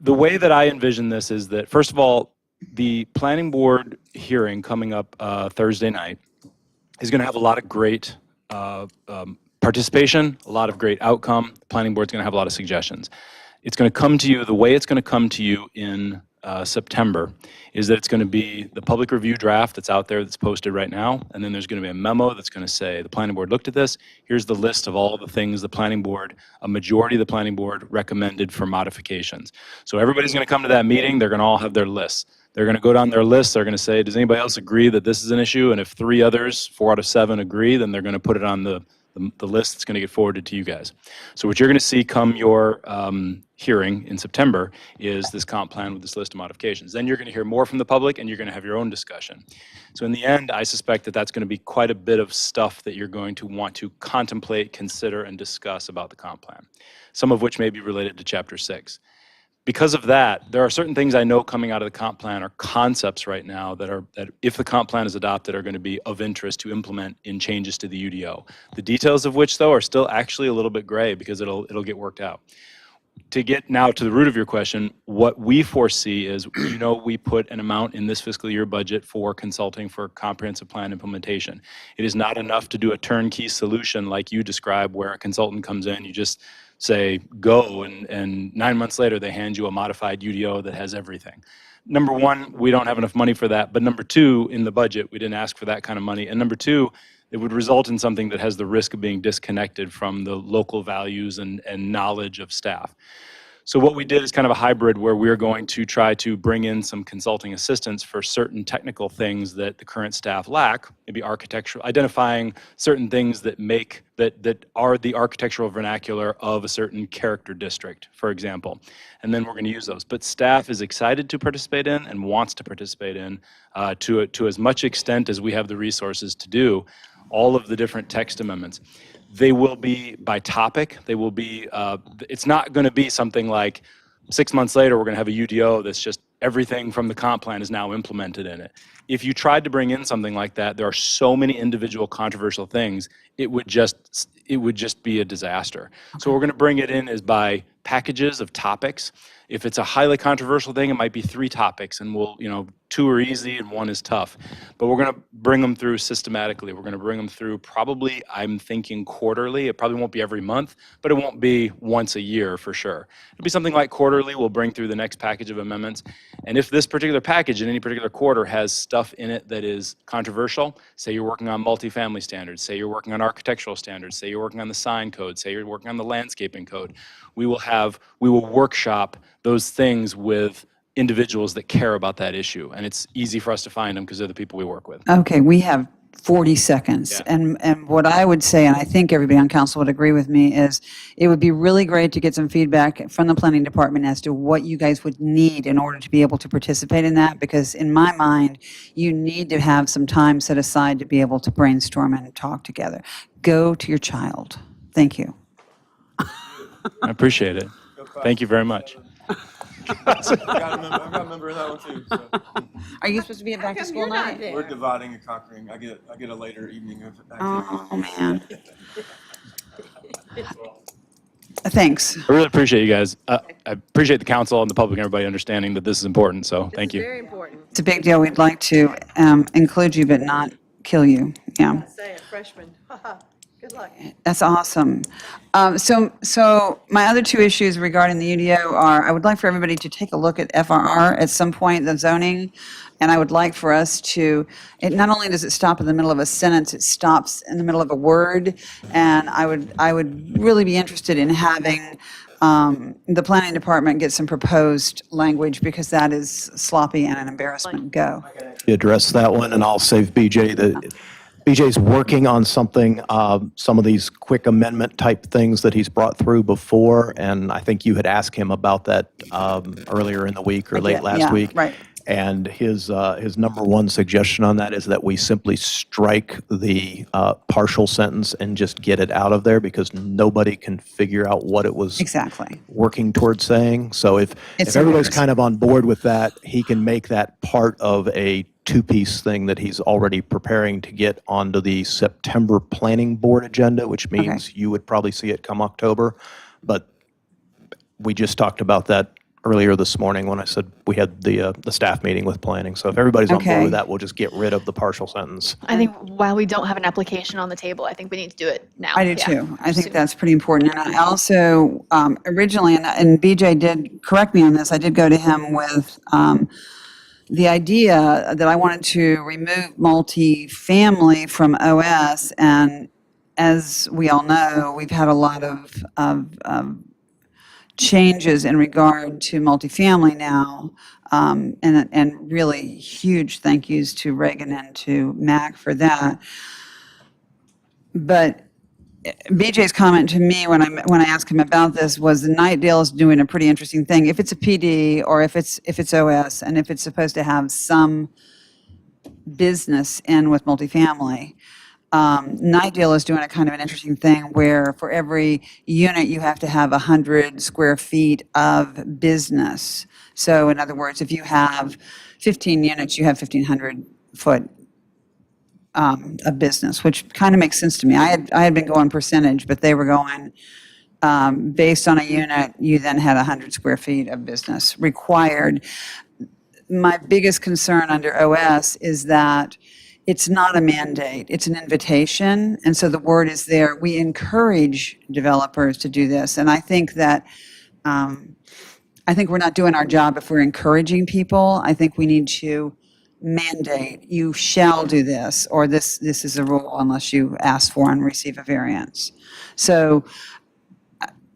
The way that I envision this is that, first of all, the planning board hearing coming up Thursday night is going to have a lot of great participation, a lot of great outcome. The planning board's going to have a lot of suggestions. It's going to come to you, the way it's going to come to you in September is that it's going to be the public review draft that's out there that's posted right now, and then there's going to be a memo that's going to say, the planning board looked at this, here's the list of all the things the planning board, a majority of the planning board recommended for modifications. So everybody's going to come to that meeting, they're going to all have their lists. They're going to go down their list, they're going to say, does anybody else agree that this is an issue? And if 3 others, 4 out of 7 agree, then they're going to put it on the list that's going to get forwarded to you guys. So what you're going to see come your hearing in September is this comp plan with this list of modifications. Then you're going to hear more from the public and you're going to have your own discussion. So in the end, I suspect that that's going to be quite a bit of stuff that you're going to want to contemplate, consider, and discuss about the comp plan, some of which may be related to Chapter 6. Because of that, there are certain things I know coming out of the comp plan are concepts right now that if the comp plan is adopted are going to be of interest to implement in changes to the UDO. The details of which though are still actually a little bit gray because it'll get worked out. To get now to the root of your question, what we foresee is, we put an amount in this fiscal year budget for consulting for comprehensive plan implementation. It is not enough to do a turnkey solution like you describe where a consultant comes in, you just say go, and 9 months later they hand you a modified UDO that has everything. Number one, we don't have enough money for that, but number two, in the budget, we didn't ask for that kind of money, and number two, it would result in something that has the risk of being disconnected from the local values and knowledge of staff. So what we did is kind of a hybrid where we're going to try to bring in some consulting assistance for certain technical things that the current staff lack, maybe architectural, identifying certain things that are the architectural vernacular of a certain character district, for example. And then we're going to use those. But staff is excited to participate in and wants to participate in to as much extent as we have the resources to do all of the different text amendments. They will be by topic. They will be, it's not going to be something like 6 months later, we're going to have a UDO that's just everything from the comp plan is now implemented in it. If you tried to bring in something like that, there are so many individual controversial things, it would just be a disaster. So what we're going to bring it in is by packages of topics. If it's a highly controversial thing, it might be 3 topics, and 2 are easy and 1 is tough. But we're going to bring them through systematically. We're going to bring them through probably, I'm thinking quarterly. It probably won't be every month, but it won't be once a year for sure. It'll be something like quarterly. We'll bring through the next package of amendments. And if this particular package in any particular quarter has stuff in it that is controversial, say you're working on multifamily standards, say you're working on architectural standards, say you're working on the sign code, say you're working on the landscaping code, we will workshop those things with individuals that care about that issue. And it's easy for us to find them because they're the people we work with. Okay, we have 40 seconds. Yeah. And what I would say, and I think everybody on council would agree with me, is it would be really great to get some feedback from the planning department as to what you guys would need in order to be able to participate in that. Because in my mind, you need to have some time set aside to be able to brainstorm and talk together. Go to your child. Thank you. I appreciate it. Thank you very much. I've got a member of that one too. So. Are you supposed to be at back to school night? We're dividing and conquering. I get a later evening of activity. Oh, man. Thanks. I really appreciate you guys. I appreciate the council and the public and everybody understanding that this is important, so thank you. Very important. It's a big deal. We'd like to include you but not kill you. Yeah. Say a freshman. Good luck. That's awesome. So my other 2 issues regarding the UDO are, I would like for everybody to take a look at FRR at some point, the zoning, and I would like for us to, it not only does it stop in the middle of a sentence, it stops in the middle of a word, and I would really be interested in having the planning department get some proposed language because that is sloppy and an embarrassment. Go. You address that one, and I'll save BJ. BJ's working on something, some of these quick amendment type things that he's brought through before, and I think you had asked him about that earlier in the week or late last Yeah, week. right. And his number one suggestion on that is that we simply strike the partial sentence and just get it out of there because nobody can figure out what it was Exactly. working towards saying. So if It's everybody's yours. kind of on board with that, he can make that part of a two-piece thing that he's already preparing to get onto the September Planning Board agenda, which means you would probably see it come October. But we just talked about that earlier this morning when I said we had the staff meeting with planning. So if everybody's on board Okay. with that, we'll just get rid of the partial sentence. I think while we don't have an application on the table, I think we need to do it now. I do Yeah. too. I think that's pretty important. And I also, originally, and BJ did correct me on this, I did go to him with the idea that I wanted to remove multifamily from OS. And as we all know, we've had a lot of changes in regard to multifamily now. And really huge thank yous to Reagan and to Mac for that. But BJ's comment to me when I asked him about this was the Nightdale is doing a pretty interesting thing. If it's a PD or if it's OS and if it's supposed to have some business in with multifamily, Nightdale is doing a kind of an interesting thing where for every unit you have to have 100 square feet of business. So in other words, if you have 15 units, you have 1,500 foot of business, which kind of makes sense to me. I had been going percentage, but they were going based on a unit, you then had 100 square feet of business required. My biggest concern under OS is that it's not a mandate, it's an invitation. And so the word is there. We encourage developers to do this. And I think that I think we're not doing our job if we're encouraging people. I think we need to mandate, you shall do this, or this is a rule unless you ask for and receive a variance. So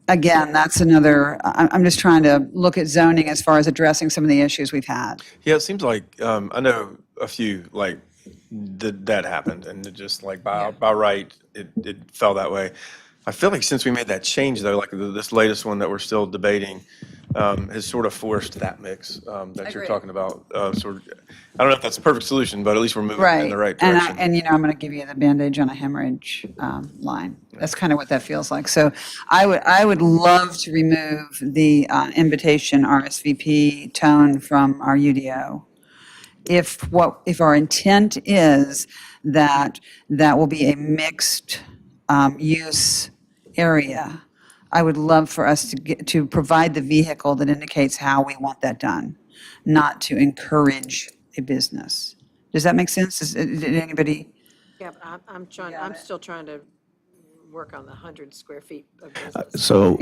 again, that's another, I'm just trying to look at zoning as far as addressing some of the issues we've had. Yeah, it seems like, I know a few, like, that happened, and it just like by right, it fell that way. I feel like since we made that change though, like this latest one that we're still debating, has sort of forced that mix that you're Agreed. talking about. Sort of, I don't know if that's a perfect solution, but at least we're moving in the right And direction. and I'm going to give you the bandage on a hemorrhage line. That's kind of what that feels like. So I would love to remove the invitation RSVP tone from our UDO. If our intent is that will be a mixed use area, I would love for us to provide the vehicle that indicates how we want that done, not to encourage a business. Does that make sense? Did anybody? Yeah, but I'm still trying to work on the 100 square feet of business. So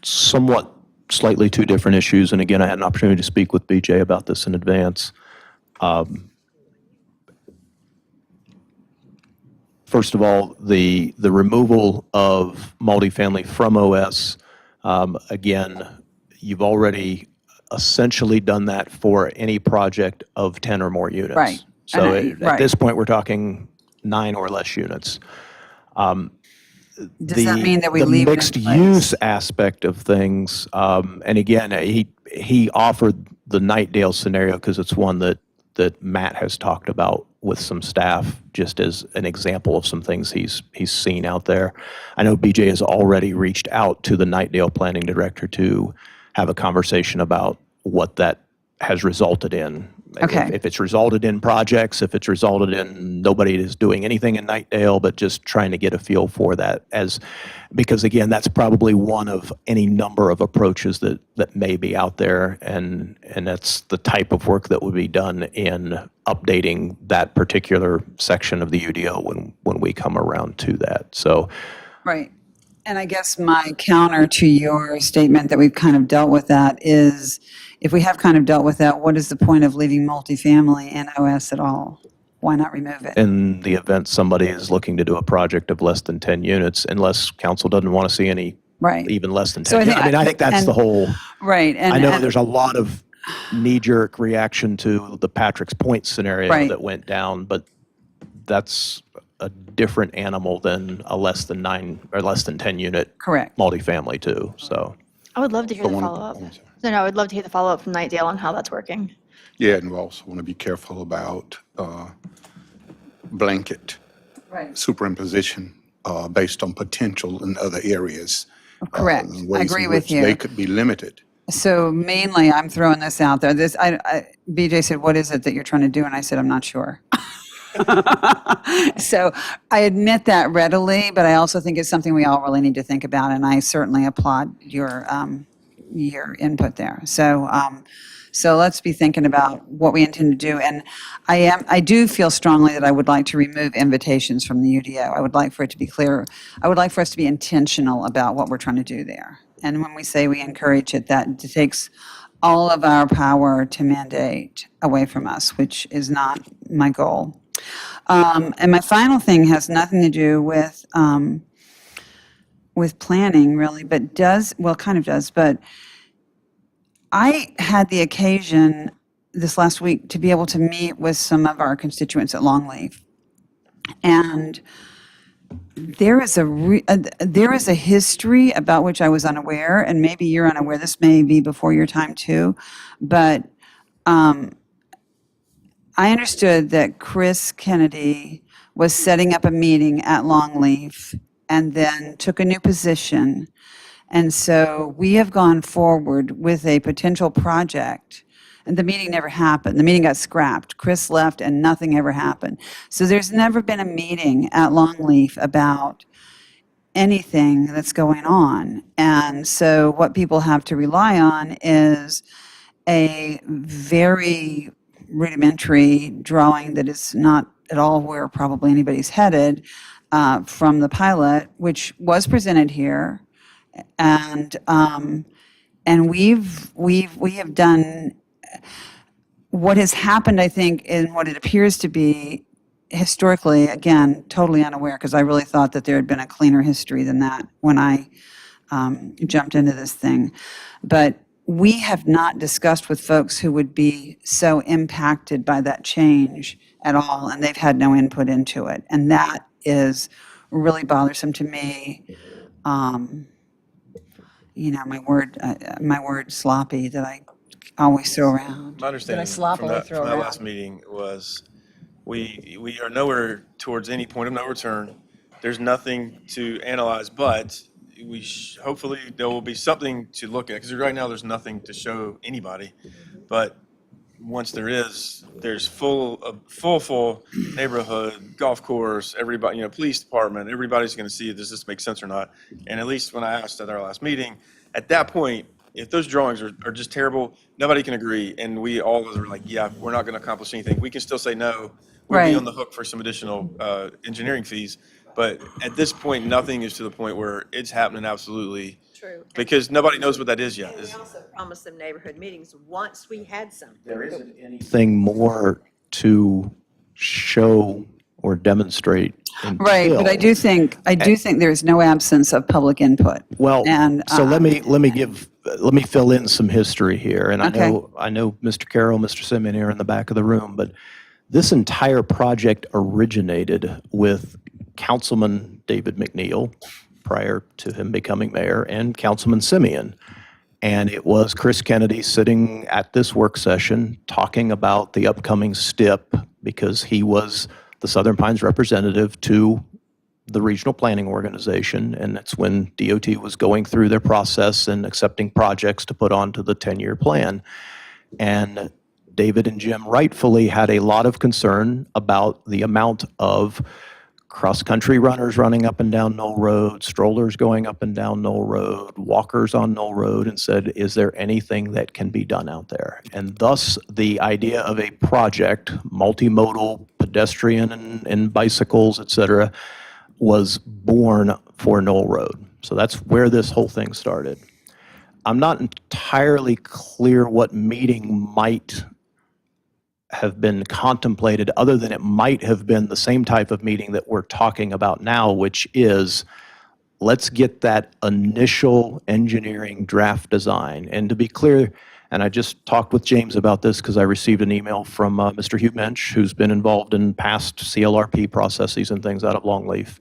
somewhat slightly two different issues. And again, I had an opportunity to speak with BJ about this in advance. First of all, the removal of multifamily from OS, again, you've already essentially done that for any project of 10 or more units. Right. So And at this point, we're talking 9 or less units. Does that mean that we leave it in mixed place? use aspect of things, and again, he offered the Nightdale scenario because it's one that Matt has talked about with some staff, just as an example of some things he's seen out there. I know BJ has already reached out to the Nightdale planning director to have a conversation about what that has resulted in. Okay. If it's resulted in projects, if it's resulted in nobody is doing anything in Nightdale, but just trying to get a feel for that because again, that's probably one of any number of approaches that may be out there. And that's the type of work that would be done in updating that particular section of the UDO when we come around to that. So Right. And I guess my counter to your statement that we've kind of dealt with that is, if we have kind of dealt with that, what is the point of leaving multifamily in OS at all? Why not remove it? in the event somebody is looking to do a project of less than 10 units, unless council doesn't want to see any Right. even less than So 10. I think- I mean, I think that's and- the whole, Right. And I know and- there's a lot of knee-jerk reaction to the Patrick's Point scenario Right. that went down, but that's a different animal than a less than 9 or less than 10 unit Correct. multifamily too, so. I would love to hear the follow-up. No, I would love to hear the follow-up from Nightdale on how that's working. Yeah, and we also want to be careful about blanket Right. superimposition based on potential in other areas. Correct. in I ways agree in with which you. They could be limited. So mainly, I'm throwing this out there. BJ said, "What is it that you're trying to do?" And I said, "I'm not sure." So I admit that readily, but I also think it's something we all really need to think about, and I certainly applaud your input there. So let's be thinking about what we intend to do. And I do feel strongly that I would like to remove invitations from the UDO. I would like for it to be clear. I would like for us to be intentional about what we're trying to do there. And when we say we encourage it, that takes all of our power to mandate away from us, which is not my goal. And my final thing has nothing to do with planning really, but kind of does, but I had the occasion this last week to be able to meet with some of our constituents at Longleaf. And there is a history about which I was unaware, and maybe you're unaware. This may be before your time too, but I understood that Chris Kennedy was setting up a meeting at Longleaf and then took a new position. And so we have gone forward with a potential project, and the meeting never happened. The meeting got scrapped. Chris left and nothing ever happened. So there's never been a meeting at Longleaf about anything that's going on. And so what people have to rely on is a very rudimentary drawing that is not at all where probably anybody's headed from the pilot, which was presented here. And we have done what has happened, I think, in what it appears to be historically, again, totally unaware, because I really thought that there had been a cleaner history than that when I jumped into this thing. But we have not discussed with folks who would be so impacted by that change at all, and they've had no input into it. And that is really bothersome to me. My word sloppy that I always throw around. My understanding from that last meeting was we are nowhere towards any point of no return. There's nothing to analyze, but hopefully there will be something to look at, because right now there's nothing to show anybody. But once there's full neighborhood, golf course, everybody, police department, everybody's going to see, does this make sense or not? And at least when I asked at our last meeting, at that point, if those drawings are just terrible, nobody can agree. And we all were like, yeah, we're not going to accomplish anything. We can still say no. We'll Right. be on the hook for some additional engineering fees. But at this point, nothing is to the point where it's happening absolutely. True. Because nobody knows what that is yet. And we also promised them neighborhood meetings once we had some. There isn't anything more to show or demonstrate Right, but I until- do think there is no absence of public input. Well, And, so let me fill in some history here. And Okay. I know Mr. Carroll, Mr. Simeon here in the back of the room, but this entire project originated with Councilman David McNeil prior to him becoming mayor, and Councilman Simeon. And it was Chris Kennedy sitting at this work session talking about the upcoming STIP, because he was the Southern Pines representative to the regional planning organization, and that's when DOT was going through their process and accepting projects to put onto the 10-year plan. And David and Jim rightfully had a lot of concern about the amount of cross-country runners running up and down Knoll Road, strollers going up and down Knoll Road, walkers on Knoll Road, and said, is there anything that can be done out there? And thus, the idea of a project, multimodal, pedestrian and bicycles, et cetera, was born for Knoll Road. So that's where this whole thing started. I'm not entirely clear what meeting might have been contemplated, other than it might have been the same type of meeting that we're talking about now, which is, let's get that initial engineering draft design. And to be clear, and I just talked with James about this because I received an email from Mr. Hugh Mensch, who's been involved in past CLRP processes and things out of Longleaf.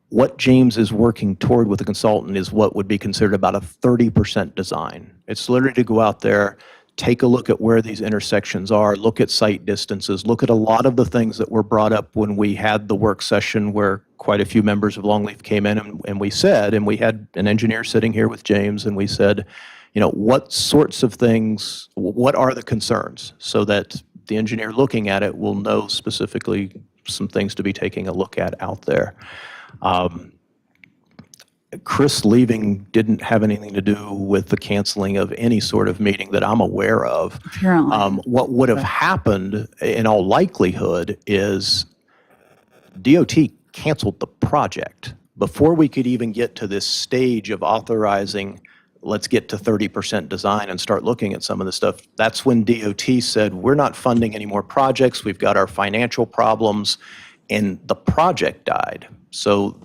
What James is working toward with the consultant is what would be considered about a 30% design. It's literally to go out there, take a look at where these intersections are, look at site distances, look at a lot of the things that were brought up when we had the work session where quite a few members of Longleaf came in and we said, and we had an engineer sitting here with James, and we said, you know, what sorts of things, what are the concerns? So that the engineer looking at it will know specifically some things to be taking a look at out there. Chris leaving didn't have anything to do with the canceling of any sort of meeting that I'm aware of. Apparently. What would have happened in all likelihood is DOT canceled the project before we could even get to this stage of authorizing, let's get to 30% design and start looking at some of the stuff. That's when DOT said, we're not funding any more projects. We've got our financial problems, and the project died. So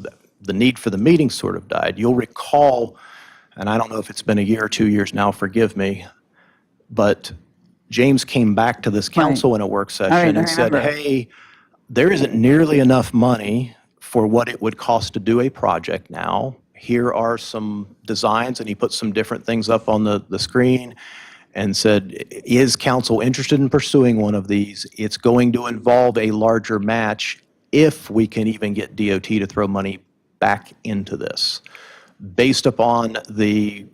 the need for the meeting sort of died. You'll recall, and I don't know if it's been a year or 2 years now, forgive me, but James came back to this council in a work right, session I and said, remember. hey, there isn't nearly enough money for what it would cost to do a project now. Here are some designs, and he put some different things up on the screen and said, is council interested in pursuing one of these? It's going to involve a larger match if we can even get DOT to throw money back into this. Based upon the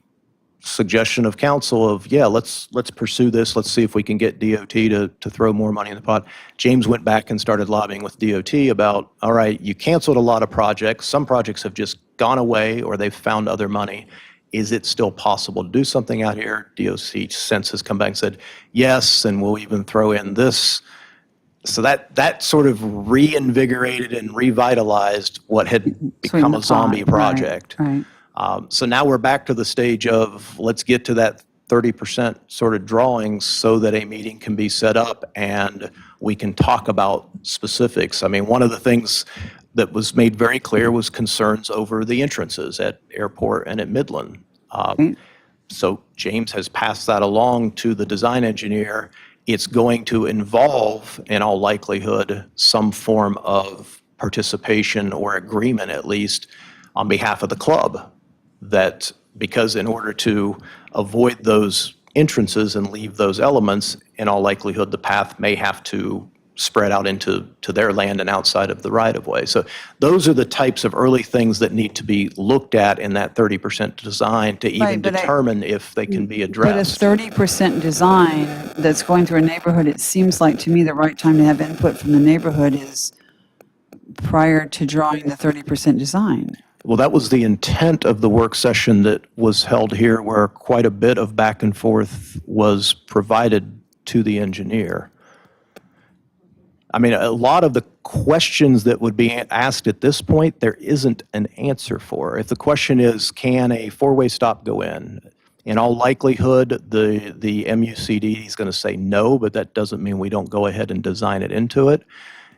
suggestion of council of, yeah, let's pursue this, let's see if we can get DOT to throw more money in the pot. James went back and started lobbying with DOT about, all right, you canceled a lot of projects. Some projects have just gone away or they've found other money. Is it still possible to do something out here? DOT since has come back and said, yes, and we'll even throw in this. So that sort of reinvigorated and revitalized what had become a zombie project. Right. So now we're back to the stage of let's get to that 30% sort of drawings so that a meeting can be set up and we can talk about specifics. I mean, one of the things that was made very clear was concerns over the entrances at Airport and at Midland. So James has passed that along to the design engineer. It's going to involve, in all likelihood, some form of participation or agreement, at least, on behalf of the club. That because in order to avoid those entrances and leave those elements, in all likelihood, the path may have to spread out into their land and outside of the right-of-way. So those are the types of early things that need to be looked at in that 30% design to even Right, but determine if they can be But a addressed. 30% design that's going through a neighborhood, it seems like to me the right time to have input from the neighborhood is prior to drawing the 30% design. Well, that was the intent of the work session that was held here, where quite a bit of back and forth was provided to the engineer. I mean, a lot of the questions that would be asked at this point, there isn't an answer for. If the question is, can a four-way stop go in all likelihood, the MUCD is going to say no, but that doesn't mean we don't go ahead and design it into it.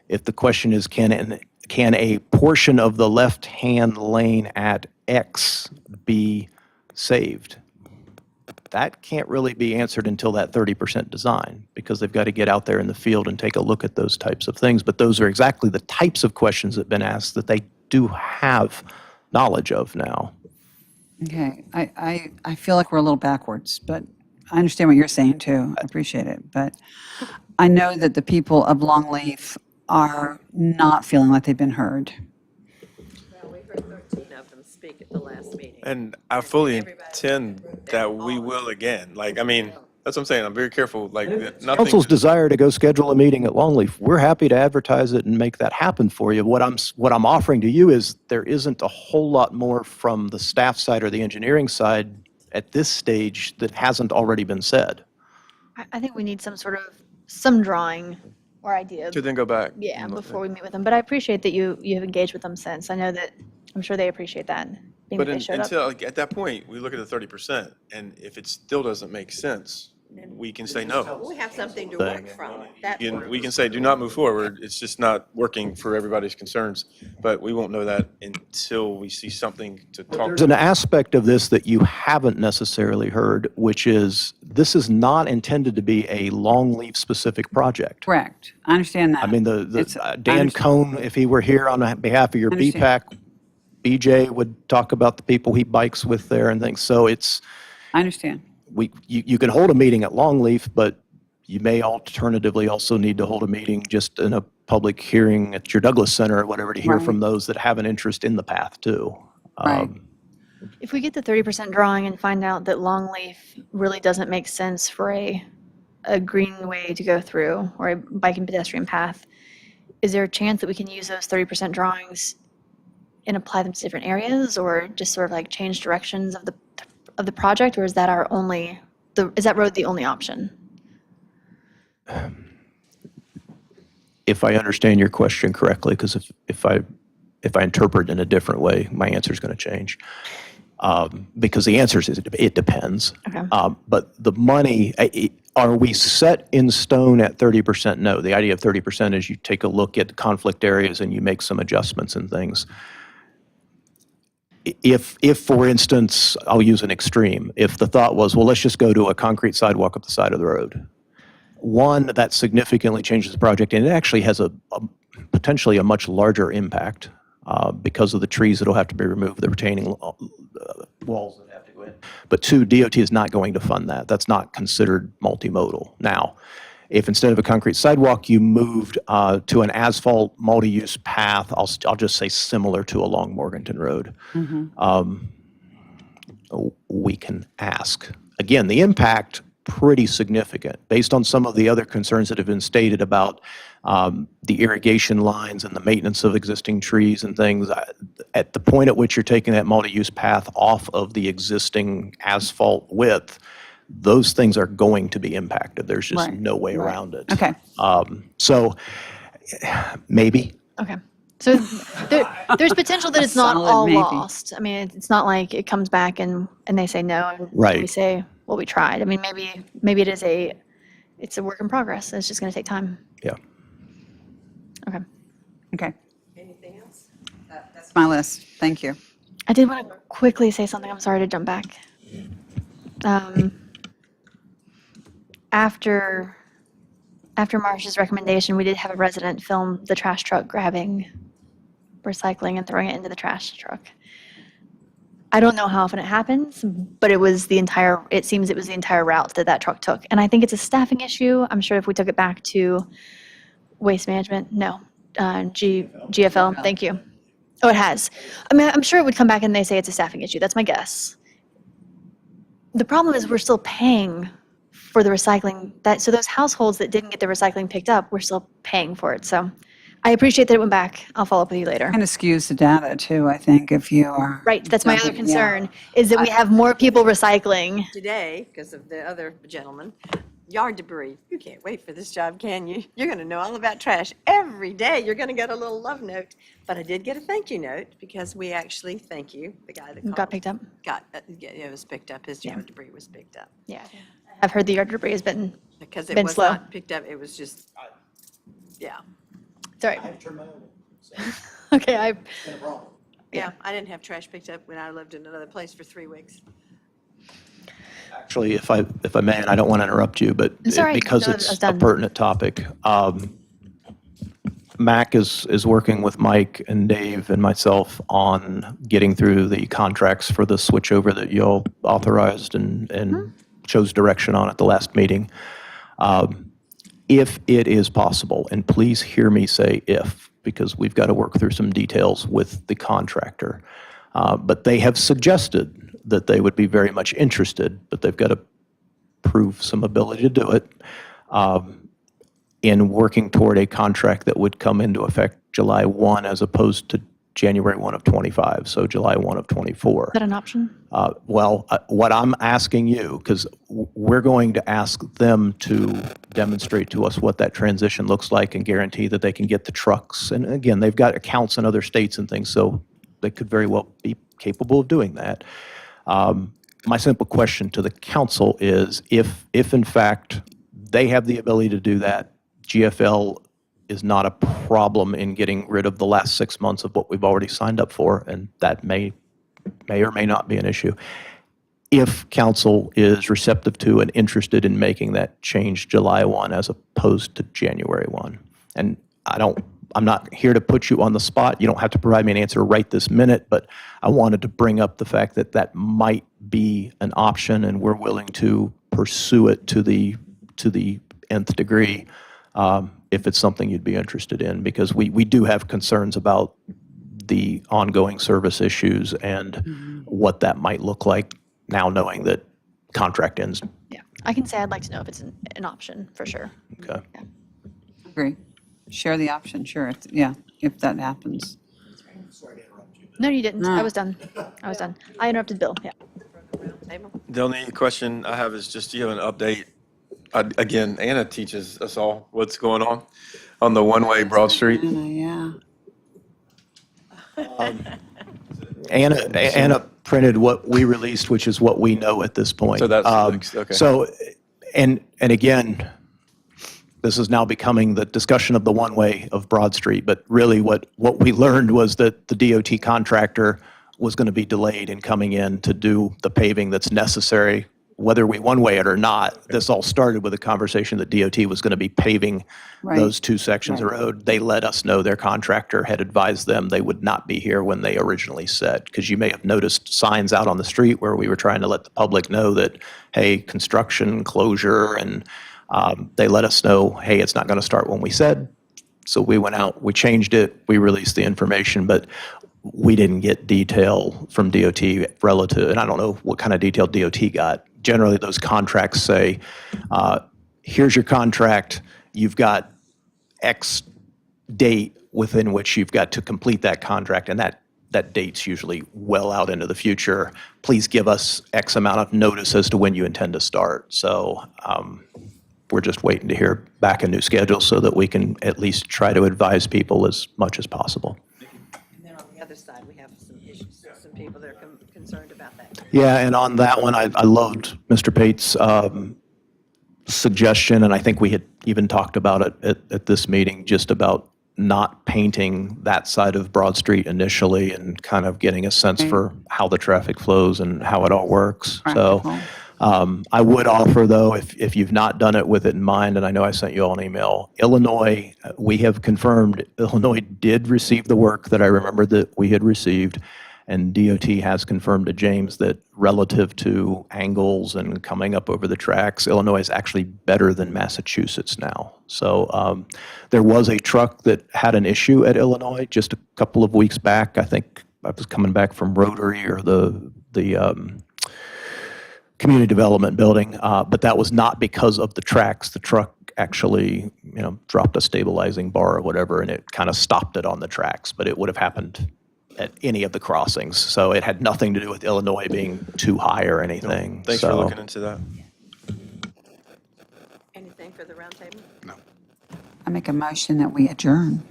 If the question is, can a portion of the left-hand lane at X be saved? That can't really be answered until that 30% design, because they've got to get out there in the field and take a look at those types of things. But those are exactly the types of questions that have been asked that they do have knowledge of now. Okay, I feel like we're a little backwards, but I understand what you're saying too. I appreciate it. But I know that the people of Longleaf are not feeling like they've been heard. Well, we heard 13 of them speak at the last meeting. And I fully intend that we will again. Like, I mean, that's what I'm saying. I'm very careful. Like, nothing. Council's desire to go schedule a meeting at Longleaf, we're happy to advertise it and make that happen for you. What I'm offering to you is there isn't a whole lot more from the staff side or the engineering side at this stage that hasn't already been said. I think we need some drawing or idea. To then go back. Yeah, and look before we meet with them. But I appreciate that you have engaged with them since. I know that, I'm sure they appreciate that. Being But that they showed up. until, like, at that point, we look at the 30%, and if it still doesn't make sense, we can say no. We have something to work from. We can say, do not move forward. It's just not working for everybody's concerns. But we won't know that until we see something to talk There's an aspect of this that you haven't necessarily heard, which is this is not intended to be a Longleaf specific project. Correct. I understand that. I mean, It's- Dan understand. Cohn, if he were here on behalf of your Understand. BPAC, BJ would talk about the people he bikes with there and things. So I understand. you can hold a meeting at Longleaf, but you may alternatively also need to hold a meeting just in a public hearing at your Douglas Center or whatever to hear from Right. those that have an interest in the path too. Right. If we get the 30% drawing and find out that Longleaf really doesn't make sense for a greenway to go through or a bike and pedestrian path, is there a chance that we can use those 30% drawings and apply them to different areas, or just sort of like change directions of the project, or is that our only, is that road the only option? If I understand your question correctly, because if I interpret in a different way, my answer is going to change. Because the answer is it depends. Okay. But the money, are we set in stone at 30%? No. The idea of 30% is you take a look at conflict areas and you make some adjustments and things. If, for instance, I'll use an extreme, if the thought was, well, let's just go to a concrete sidewalk up the side of the road. One, that significantly changes the project, and it actually has a potentially a much larger impact because of the trees that'll have to be removed, the retaining walls that have to go in. But two, DOT is not going to fund that. That's not considered multimodal. Now, if instead of a concrete sidewalk, you moved to an asphalt multi-use path, I'll just say similar to along Morganton Road, we can ask. Again, the impact pretty significant based on some of the other concerns that have been stated about the irrigation lines and the maintenance of existing trees and things. At the point at which you're taking that multi-use path off of the existing asphalt width, those things are going to be impacted. There's just Right, no way right. around it. Okay. So maybe. Okay. So there's potential that it's not Solid all maybe. lost. I mean, it's not like it comes back and they say no, and Right. we say, well, we tried. I mean, maybe it is it's a work in progress. It's just going to take time. Yeah. Okay. Okay. Anything else? That's my list. Thank you. I did want to quickly say something. I'm sorry to jump back. After Marsh's recommendation, we did have a resident film the trash truck grabbing recycling and throwing it into the trash truck. I don't know how often it happens, but it seems it was the entire route that truck took. And I think it's a staffing issue. I'm sure if we took it back to Waste Management, GFL, thank you. Oh, it has. I mean, I'm sure it would come back and they say it's a staffing issue. That's my guess. The problem is we're still paying for the recycling. So those households that didn't get the recycling picked up, we're still paying for it. So I appreciate that it went back. I'll follow up with you later. Kind of skews the data too, I think, if you are. Right, that's my other Yeah. concern, is that we have more people recycling. Today, because of the other gentleman, yard debris. You can't wait for this job, can you? You're going to know all about trash every day. You're going to get a little love note. But I did get a thank you note because we actually, thank you, the guy that called. Got picked up? It was picked up. His yard debris was picked up. Yeah. I've heard the yard debris has been, Because it Been was slow. not picked up, it was just, yeah. it's all right. Okay, Yeah, I didn't have trash picked up when I lived in another place for 3 weeks. Actually, if I may, and I don't want to interrupt you, but It's all right. because No, I was it's a done. pertinent topic, Mac is working with Mike and Dave and myself on getting through the contracts for the switchover that you all authorized and chose direction on at the last meeting. If it is possible, and please hear me say if, because we've got to work through some details with the contractor, but they have suggested that they would be very much interested, but they've got to prove some ability to do it, in working toward a contract that would come into effect July 1 as opposed to January 1 of 25, so July 1 of 24. is that an option? What I'm asking you, because we're going to ask them to demonstrate to us what that transition looks like and guarantee that they can get the trucks. And again, they've got accounts in other states and things, so they could very well be capable of doing that. My simple question to the council is, if in fact they have the ability to do that, GFL is not a problem in getting rid of the last 6 months of what we've already signed up for, and that may or may not be an issue. If council is receptive to and interested in making that change July 1 as opposed to January 1. And I don't I'm not here to put you on the spot. You don't have to provide me an answer right this minute, but I wanted to bring up the fact that that might be an option, and we're willing to pursue it to the nth degree if it's something you'd be interested in, because we do have concerns about the ongoing service issues and what that might look like now, knowing that contract ends. Yeah, I can say I'd like to know if it's an option, for sure. Okay. Agree. Share the option, sure, yeah, if that happens. No, you didn't. I was done. I interrupted Bill, yeah. Table? The only question I have is just, do you have an update? Again, Anna teaches us all what's going on the one-way Broad Street. Yeah. Anna printed what we released, which is what we know at this point. So that's, okay. So, and again, this is now becoming the discussion of the one-way of Broad Street, but really what we learned was that the DOT contractor was going to be delayed in coming in to do the paving that's necessary, whether we one-way it or not. This all started with a conversation that DOT was going to be paving Right. those two sections of road. They let us know their contractor had advised them they would not be here when they originally said, because you may have noticed signs out on the street where we were trying to let the public know that, hey, construction closure, and they let us know, hey, it's not going to start when we said. So we went out, we changed it, we released the information, but we didn't get detail from DOT relative, and I don't know what kind of detail DOT got. Generally, those contracts say, here's your contract, you've got X date within which you've got to complete that contract, and that date's usually well out into the future. Please give us X amount of notice as to when you intend to start. So we're just waiting to hear back a new schedule so that we can at least try to advise people as much as possible. And then on the other side, we have some issues, some people that are concerned about that. Yeah, and on that one, I loved Mr. Pate's suggestion, and I think we had even talked about it at this meeting, just about not painting that side of Broad Street initially and kind of getting a sense for how the traffic flows and how it all works. So I would offer, though, if you've not done it with it in mind, and I know I sent you all an email, Illinois, we have confirmed Illinois did receive the work that I remember that we had received, and DOT has confirmed to James that relative to angles and coming up over the tracks, Illinois is actually better than Massachusetts now. So there was a truck that had an issue at Illinois just a couple of weeks back. I think I was coming back from Rotary or the community development building, but that was not because of the tracks. The truck actually, dropped a stabilizing bar or whatever, and it kind of stopped it on the tracks, but it would have happened at any of the crossings. So it had nothing to do with Illinois being too high or anything. Thanks for looking into that. Anything for the roundtable? No. I make a motion that we adjourn.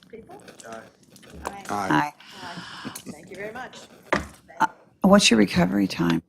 People? Aye. Aye. Thank you very much. What's your recovery time?